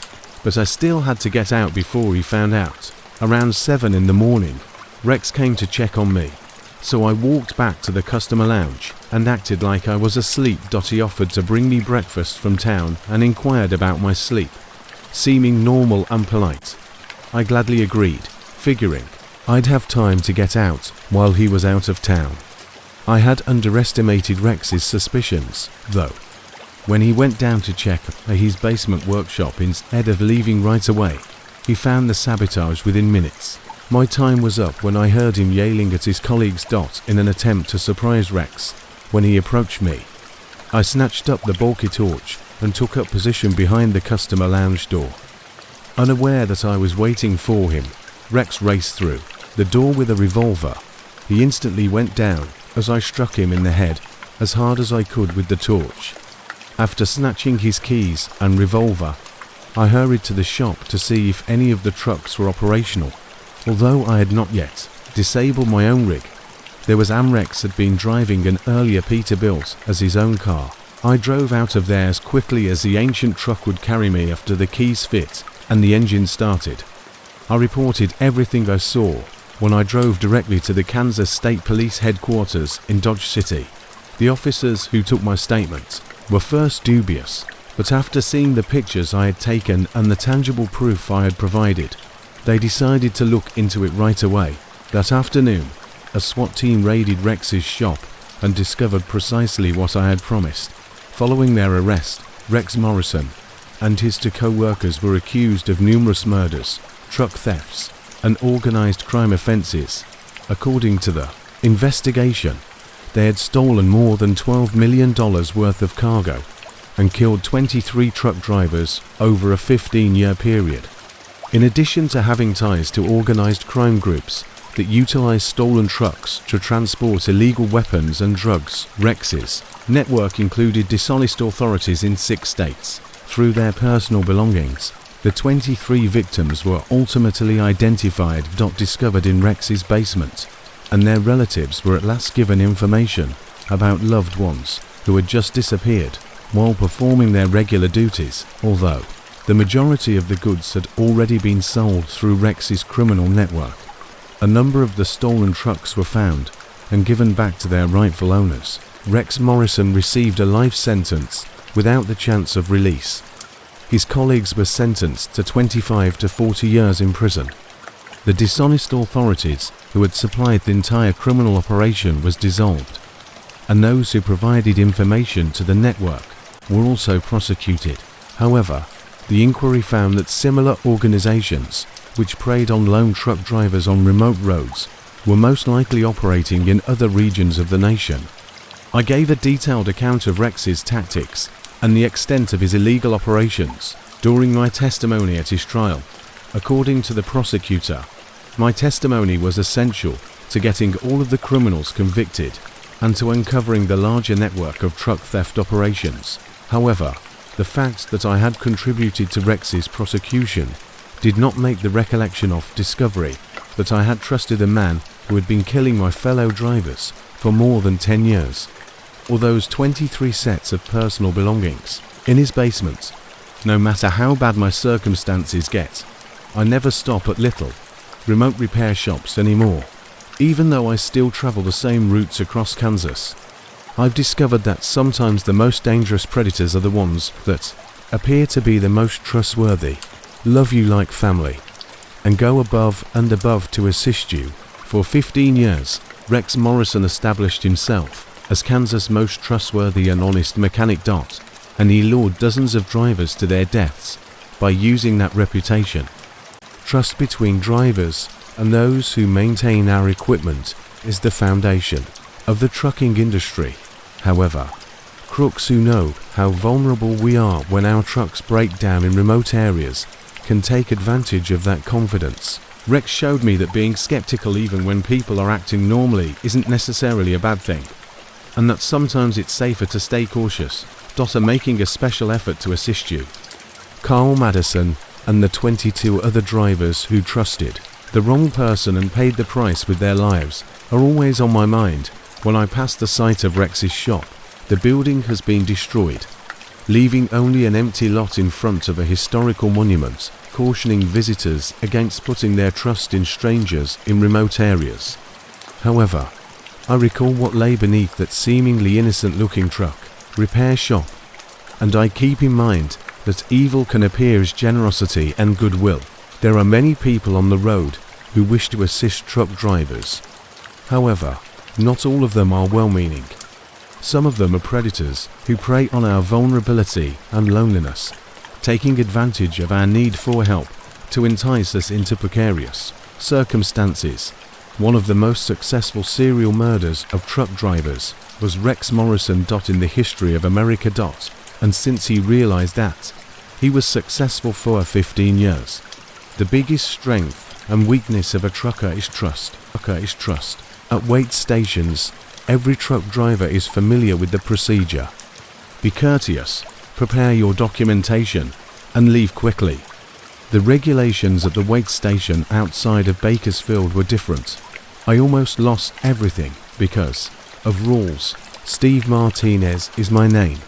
but I still had to get out before he found out. Around 7 in the morning, Rex came to check on me, so I walked back to the customer lounge and acted like I was asleep. He offered to bring me breakfast from town and inquired about my sleep, seeming normal and polite. I gladly agreed, figuring I'd have time to get out while he was out of town. I had underestimated Rex's suspicions, though. When he went down to check his basement workshop instead of leaving right away, he found the sabotage within minutes. My time was up when I heard him yelling at his colleagues. In an attempt to surprise Rex when he approached me, I snatched up the bulky torch and took up position behind the customer lounge door. Unaware that I was waiting for him, Rex raced through the door with a revolver. He instantly went down as I struck him in the head as hard as I could with the torch. After snatching his keys and revolver, I hurried to the shop to see if any of the trucks were operational. Although I had not yet disabled my own rig, there was Amrex had been driving an earlier Peterbilt as his own car. I drove out of there as quickly as the ancient truck would carry me after the keys fit and the engine started. I reported everything I saw when I drove directly to the Kansas State Police headquarters in Dodge City. The officers who took my statement were first dubious, but after seeing the pictures I had taken and the tangible proof I had provided, they decided to look into it right away. That afternoon, a SWAT team raided Rex's shop and discovered precisely what I had promised. Following their arrest, Rex Morrison and his two co-workers were accused of numerous murders, truck thefts, and organized crime offenses. According to the investigation, they had stolen more than $12 million worth of cargo and killed 23 truck drivers over a 15-year period. In addition to having ties to organized crime groups that utilize stolen trucks to transport illegal weapons and drugs, Rex's network included dishonest authorities in 6 states. Through their personal belongings, the 23 victims were ultimately identified. Discovered in Rex's basement, and their relatives were at last given information about loved ones who had just disappeared while performing their regular duties, although the majority of the goods had already been sold through Rex's criminal network. A number of the stolen trucks were found and given back to their rightful owners. Rex Morrison received a life sentence without the chance of release. His colleagues were sentenced to 25 to 40 years in prison. The dishonest authorities who had supplied the entire criminal operation was dissolved, and those who provided information to the network were also prosecuted. However, the inquiry found that similar organizations, which preyed on lone truck drivers on remote roads, were most likely operating in other regions of the nation. I gave a detailed account of Rex's tactics and the extent of his illegal operations. During my testimony at his trial, according to the prosecutor, my testimony was essential to getting all of the criminals convicted and to uncovering the larger network of truck theft operations. However, the fact that I had contributed to Rex's prosecution did not make the recollection of discovery that I had trusted a man who had been killing my fellow drivers for more than 10 years, or those 23 sets of personal belongings in his basement. No matter how bad my circumstances get, I never stop at little, remote repair shops anymore. Even though I still travel the same routes across Kansas, I've discovered that sometimes the most dangerous predators are the ones that appear to be the most trustworthy, love you like family, and go above and above to assist you. For 15 years, Rex Morrison established himself as Kansas' most trustworthy and honest mechanic. And he lured dozens of drivers to their deaths by using that reputation. Trust between drivers and those who maintain our equipment is the foundation of the trucking industry. However, crooks who know how vulnerable we are when our trucks break down in remote areas can take advantage of that confidence. Rex showed me that being skeptical even when people are acting normally isn't necessarily a bad thing, and that sometimes it's safer to stay cautious. Are making a special effort to assist you. Carl Madison and the 22 other drivers who trusted the wrong person and paid the price with their lives are always on my mind when I pass the site of Rex's shop. The building has been destroyed, leaving only an empty lot in front of a historical monument, cautioning visitors against putting their trust in strangers in remote areas. However, I recall what lay beneath that seemingly innocent-looking truck repair shop, and I keep in mind that evil can appear as generosity and goodwill. There are many people on the road who wish to assist truck drivers. However, not all of them are well-meaning. Some of them are predators who prey on our vulnerability and loneliness, taking advantage of our need for help to entice us into precarious circumstances. One of the most successful serial murders of truck drivers was Rex Morrison. In the history of America. And since he realized that, he was successful for 15 years. The biggest strength and weakness of a trucker is trust. At weight stations, every truck driver is familiar with the procedure. Be courteous, prepare your documentation, and leave quickly. The regulations at the weight station outside of Bakersfield were different. I almost lost everything because of rules. Steve Martinez is my name,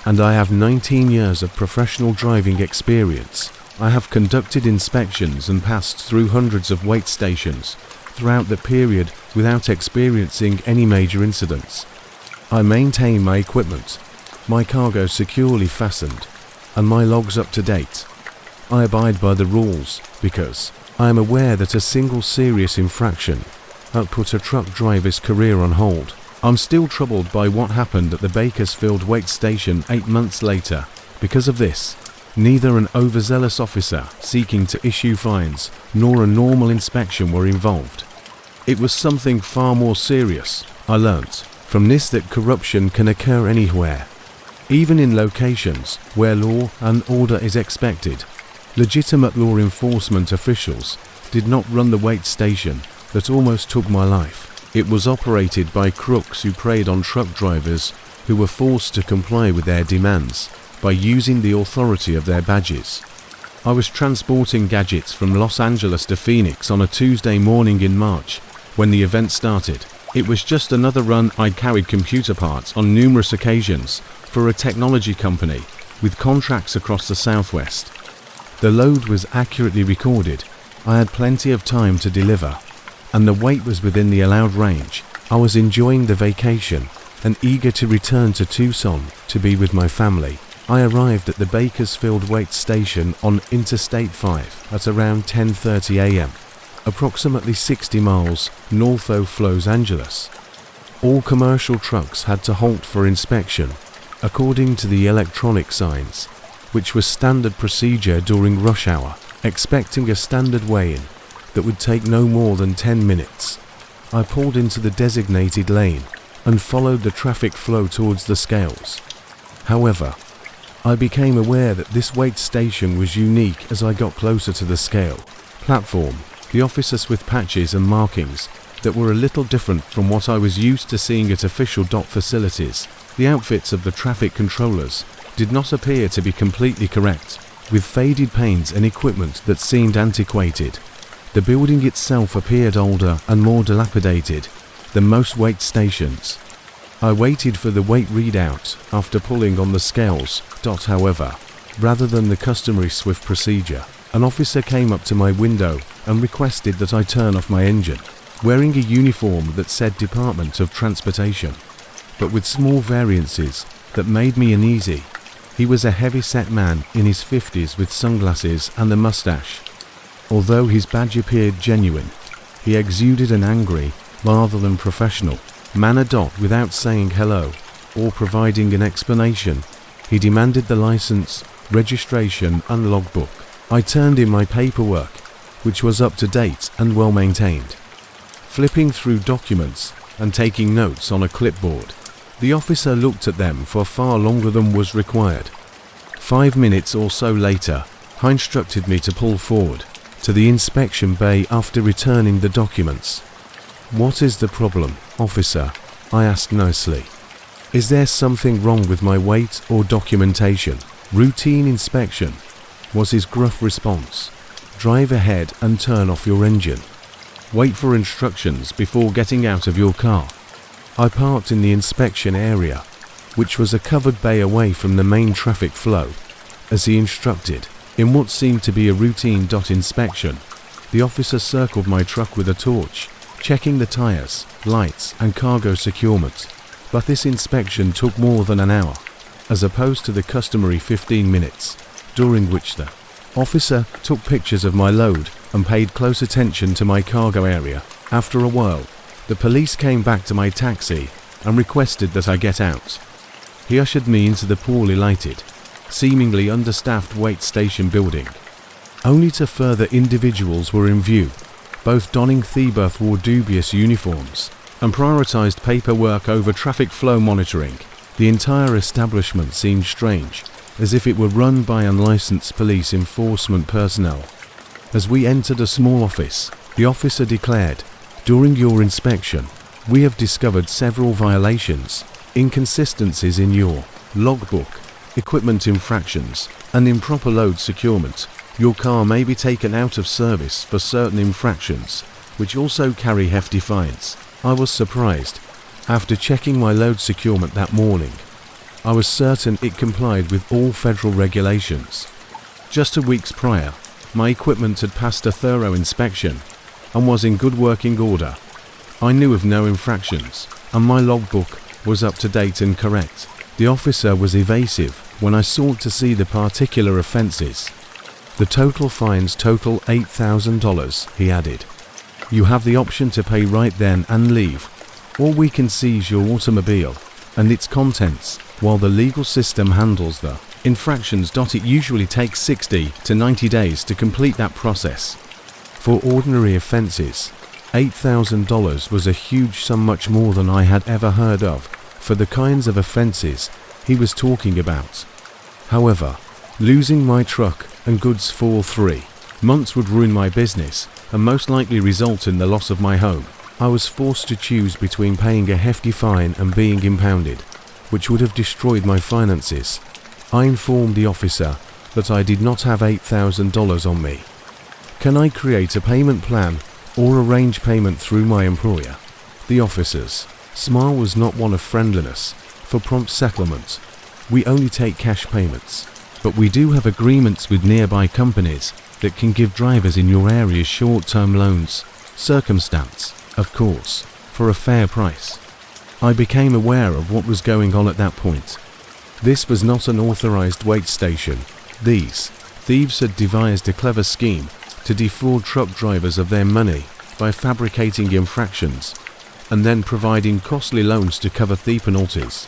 and I have 19 years of professional driving experience. I have conducted inspections and passed through hundreds of weight stations throughout the period without experiencing any major incidents. I maintain my equipment, my cargo securely fastened, and my logs up to date. I abide by the rules because I am aware that a single serious infraction might put a truck driver's career on hold. I'm still troubled by what happened at the Bakersfield weight station 8 months later. Because of this, neither an overzealous officer seeking to issue fines nor a normal inspection were involved. It was something far more serious. I learnt from this that corruption can occur anywhere, even in locations where law and order is expected. Legitimate law enforcement officials did not run the weight station that almost took my life. It was operated by crooks who preyed on truck drivers who were forced to comply with their demands by using the authority of their badges. I was transporting gadgets from Los Angeles to Phoenix on a Tuesday morning in March when the event started. It was just another run. I'd carried computer parts on numerous occasions for a technology company with contracts across the Southwest. The load was accurately recorded. I had plenty of time to deliver, and the weight was within the allowed range. I was enjoying the vacation and eager to return to Tucson to be with my family. I arrived at the Bakersfield weight station on Interstate 5 at around 10:30 a.m., approximately 60 miles north of Los Angeles. All commercial trucks had to halt for inspection, according to the electronic signs, which was standard procedure during rush hour, expecting a standard weigh-in that would take no more than 10 minutes. I pulled into the designated lane and followed the traffic flow towards the scales. However, I became aware that this wait station was unique as I got closer to the scale platform. The officers with patches and markings that were a little different from what I was used to seeing at official DOT facilities. The outfits of the traffic controllers did not appear to be completely correct, with faded paints and equipment that seemed antiquated. The building itself appeared older and more dilapidated than most wait stations. I waited for the weight readout after pulling on the scales. However, rather than the customary swift procedure, an officer came up to my window and requested that I turn off my engine, wearing a uniform that said Department of Transportation, but with small variances that made me uneasy. He was a heavy-set man in his 50s with sunglasses and a mustache. Although his badge appeared genuine, he exuded an angry, rather than professional, manner. Without saying hello or providing an explanation, he demanded the license, registration and logbook. I turned in my paperwork, which was up to date and well maintained. Flipping through documents and taking notes on a clipboard, the officer looked at them for far longer than was required. 5 minutes or so later, he instructed me to pull forward to the inspection bay after returning the documents. "What is the problem, officer?" I asked nicely. "Is there something wrong with my weight or documentation?" "Routine inspection," was his gruff response. "Drive ahead and turn off your engine. Wait for instructions before getting out of your car." I parked in the inspection area, which was a covered bay away from the main traffic flow, as he instructed. In what seemed to be a routine inspection, the officer circled my truck with a torch, checking the tires, lights and cargo securement. But this inspection took more than an hour, as opposed to the customary 15 minutes, during which the officer took pictures of my load and paid close attention to my cargo area. After a while, the police came back to my taxi and requested that I get out. He ushered me into the poorly lighted, seemingly understaffed wait station building. Only two further individuals were in view, both donning Thiebath wore dubious uniforms and prioritized paperwork over traffic flow monitoring. The entire establishment seemed strange, as if it were run by unlicensed police enforcement personnel. As we entered a small office, the officer declared, "During your inspection, we have discovered several violations, inconsistencies in your logbook, equipment infractions, and improper load securement. Your car may be taken out of service for certain infractions, which also carry hefty fines." I was surprised. After checking my load securement that morning, I was certain it complied with all federal regulations. Just 2 weeks prior, my equipment had passed a thorough inspection and was in good working order. I knew of no infractions, and my logbook was up to date and correct. The officer was evasive when I sought to see the particular offences. "The total fines total $8,000, he added. "You have the option to pay right then and leave, or we can seize your automobile and its contents while the legal system handles the infractions." It usually takes 60 to 90 days to complete that process. For ordinary offences, $8,000 was a huge sum, much more than I had ever heard of for the kinds of offences he was talking about. However, losing my truck and goods for 3 months would ruin my business and most likely result in the loss of my home. I was forced to choose between paying a hefty fine and being impounded, which would have destroyed my finances. I informed the officer that I did not have $8,000 on me. "Can I create a payment plan or arrange payment through my employer?" The officer's smile was not one of friendliness. "For prompt settlement, we only take cash payments, but we do have agreements with nearby companies that can give drivers in your area short-term loans, circumstance, of course, for a fair price." I became aware of what was going on at that point. This was not an authorized wait station. These thieves had devised a clever scheme to defraud truck drivers of their money by fabricating infractions and then providing costly loans to cover the penalties.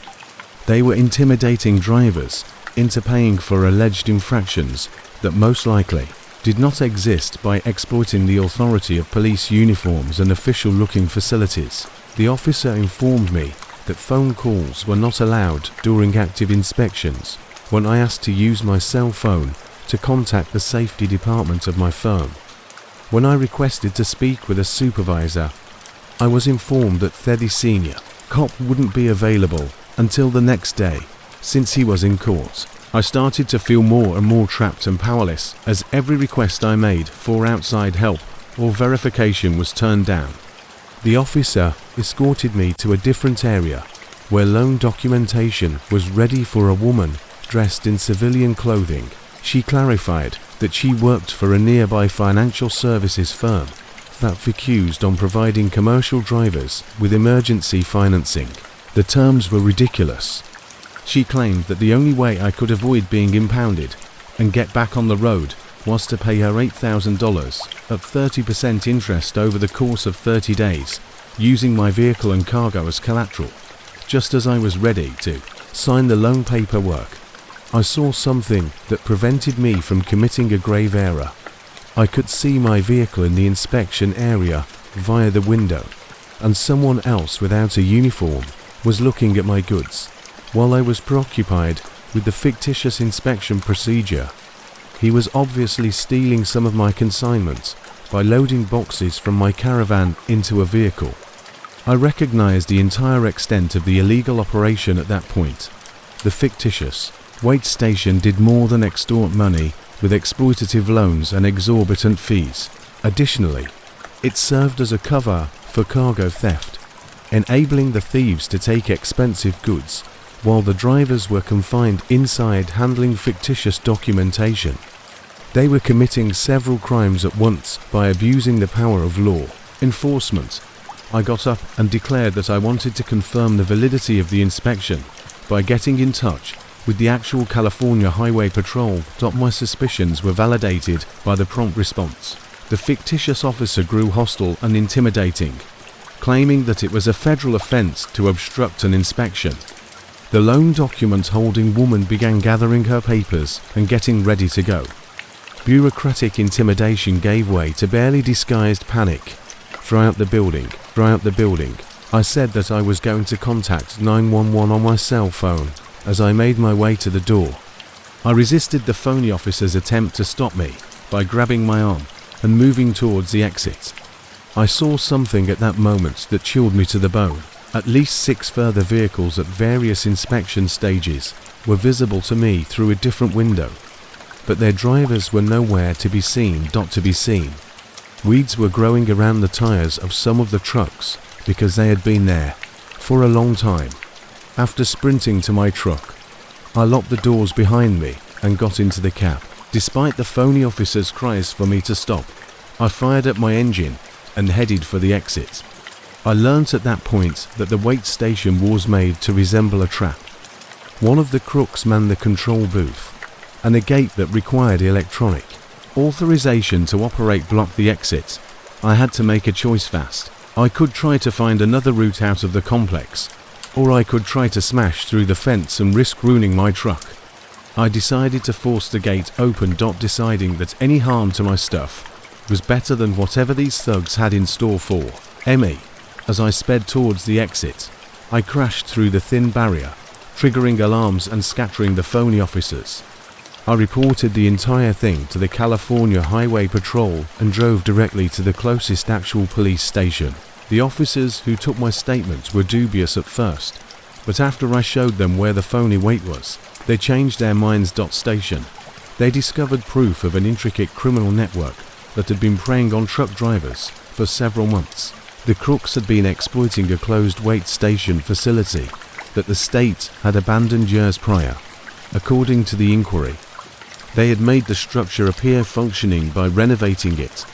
They were intimidating drivers into paying for alleged infractions that most likely did not exist by exploiting the authority of police uniforms and official-looking facilities. The officer informed me that phone calls were not allowed during active inspections when I asked to use my cell phone to contact the safety department of my firm. When I requested to speak with a supervisor, I was informed that the senior cop wouldn't be available until the next day, since he was in court. I started to feel more and more trapped and powerless as every request I made for outside help or verification was turned down. The officer escorted me to a different area where loan documentation was ready for a woman dressed in civilian clothing. She clarified that she worked for a nearby financial services firm that focused on providing commercial drivers with emergency financing. The terms were ridiculous. She claimed that the only way I could avoid being impounded and get back on the road was to pay her $8,000 at 30% interest over the course of 30 days, using my vehicle and cargo as collateral. Just as I was ready to sign the loan paperwork, I saw something that prevented me from committing a grave error. I could see my vehicle in the inspection area via the window, and someone else without a uniform was looking at my goods, while I was preoccupied with the fictitious inspection procedure. He was obviously stealing some of my consignments by loading boxes from my caravan into a vehicle. I recognized the entire extent of the illegal operation at that point. The fictitious wait station did more than extort money with exploitative loans and exorbitant fees. Additionally, it served as a cover for cargo theft, enabling the thieves to take expensive goods while the drivers were confined inside handling fictitious documentation. They were committing several crimes at once by abusing the power of law enforcement. I got up and declared that I wanted to confirm the validity of the inspection by getting in touch with the actual California Highway Patrol. My suspicions were validated by the prompt response. The fictitious officer grew hostile and intimidating, claiming that it was a federal offense to obstruct an inspection. The loan document holding woman began gathering her papers and getting ready to go. Bureaucratic intimidation gave way to barely disguised panic. Throughout the building, I said that I was going to contact 911 on my cell phone as I made my way to the door. I resisted the phony officer's attempt to stop me by grabbing my arm and moving towards the exit. I saw something at that moment that chilled me to the bone. At least 6 further vehicles at various inspection stages were visible to me through a different window, but their drivers were nowhere to be seen. Weeds were growing around the tires of some of the trucks because they had been there for a long time. After sprinting to my truck, I locked the doors behind me and got into the cab. Despite the phony officer's cries for me to stop, I fired up my engine and headed for the exit. I learnt at that point that the wait station was made to resemble a trap. One of the crooks manned the control booth, and a gate that required electronic authorization to operate blocked the exit. I had to make a choice fast. I could try to find another route out of the complex, or I could try to smash through the fence and risk ruining my truck. I decided to force the gate open, deciding that any harm to my stuff was better than whatever these thugs had in store for me. As I sped towards the exit, I crashed through the thin barrier, triggering alarms and scattering the phony officers. I reported the entire thing to the California Highway Patrol and drove directly to the closest actual police station. The officers who took my statements were dubious at first, but after I showed them where the phony wait was, they changed their minds. Station. They discovered proof of an intricate criminal network that had been preying on truck drivers for several months. The crooks had been exploiting a closed wait station facility that the state had abandoned years prior. According to the inquiry, they had made the structure appear functioning by renovating it,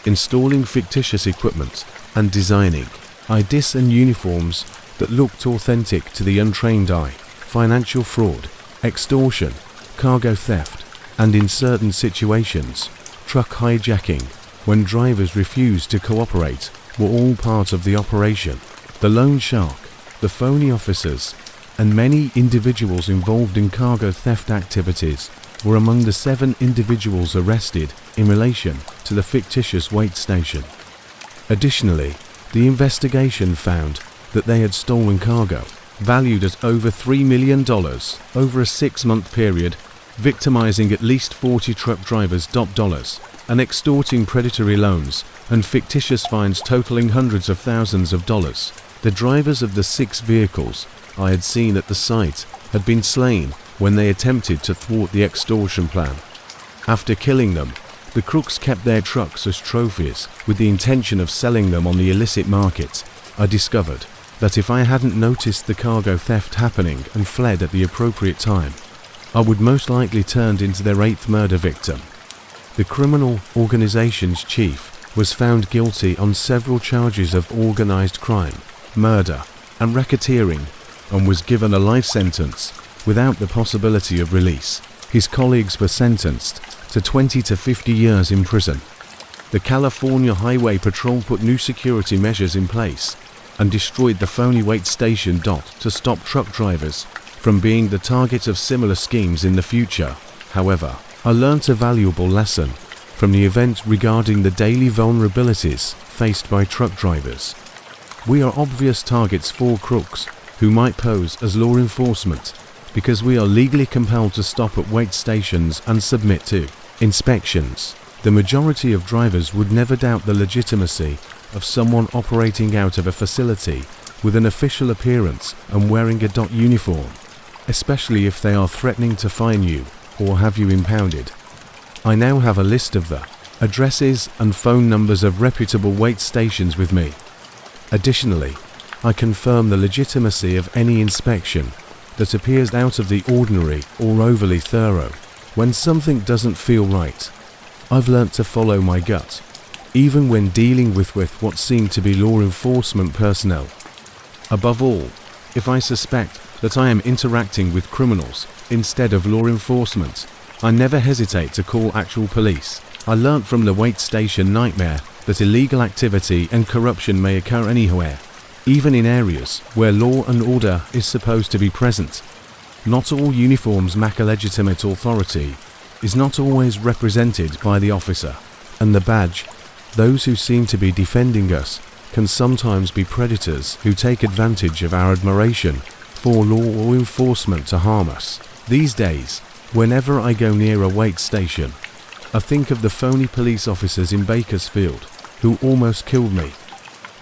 installing fictitious equipment, and designing IDs and uniforms that looked authentic to the untrained eye. Financial fraud, extortion, cargo theft, and in certain situations, truck hijacking, when drivers refused to cooperate, were all part of the operation. The loan shark, the phony officers, and many individuals involved in cargo theft activities were among the 7 individuals arrested in relation to the fictitious wait station. Additionally, the investigation found that they had stolen cargo valued at over $3 million over a 6-month period, victimizing at least 40 truck drivers, and extorting predatory loans and fictitious fines totaling hundreds of thousands of dollars. The drivers of the 6 vehicles I had seen at the site had been slain when they attempted to thwart the extortion plan. After killing them, the crooks kept their trucks as trophies with the intention of selling them on the illicit market. I discovered that if I hadn't noticed the cargo theft happening and fled at the appropriate time, I would most likely turned into their 8th murder victim. The criminal organization's chief was found guilty on several charges of organized crime, murder, and racketeering, and was given a life sentence without the possibility of release. His colleagues were sentenced to 20 to 50 years in prison. The California Highway Patrol put new security measures in place and destroyed the phony wait station to stop truck drivers from being the target of similar schemes in the future. However, I learnt a valuable lesson from the event regarding the daily vulnerabilities faced by truck drivers. We are obvious targets for crooks who might pose as law enforcement because we are legally compelled to stop at wait stations and submit to inspections. The majority of drivers would never doubt the legitimacy of someone operating out of a facility with an official appearance and wearing a uniform, especially if they are threatening to fine you or have you impounded. I now have a list of the addresses and phone numbers of reputable wait stations with me. Additionally, I confirm the legitimacy of any inspection that appears out of the ordinary or overly thorough. When something doesn't feel right, I've learnt to follow my gut, even when dealing with what seem to be law enforcement personnel. Above all, if I suspect that I am interacting with criminals instead of law enforcement, I never hesitate to call actual police. I learnt from the wait station nightmare that illegal activity and corruption may occur anywhere, even in areas where law and order is supposed to be present. Not all uniforms lack a legitimate authority, is not always represented by the officer, and the badge. Those who seem to be defending us can sometimes be predators who take advantage of our admiration for law or enforcement to harm us. These days, whenever I go near a wait station, I think of the phony police officers in Bakersfield who almost killed me.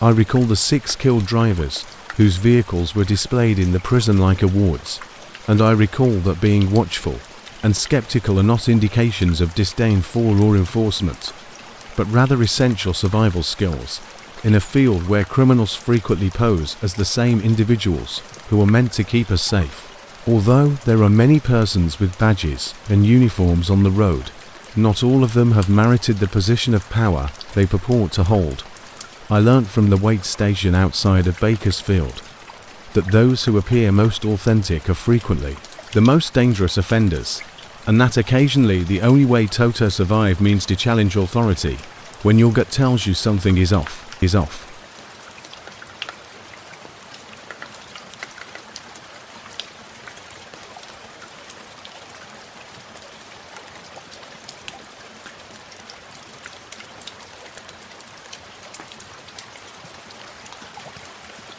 I recall the 6 killed drivers whose vehicles were displayed in the prison-like awards, and I recall that being watchful and skeptical are not indications of disdain for law enforcement, but rather essential survival skills in a field where criminals frequently pose as the same individuals who are meant to keep us safe. Although there are many persons with badges and uniforms on the road, not all of them have merited the position of power they purport to hold. I learnt from the wait station outside of Bakersfield that those who appear most authentic are frequently the most dangerous offenders, and that occasionally the only way to survive means to challenge authority when your gut tells you something is off.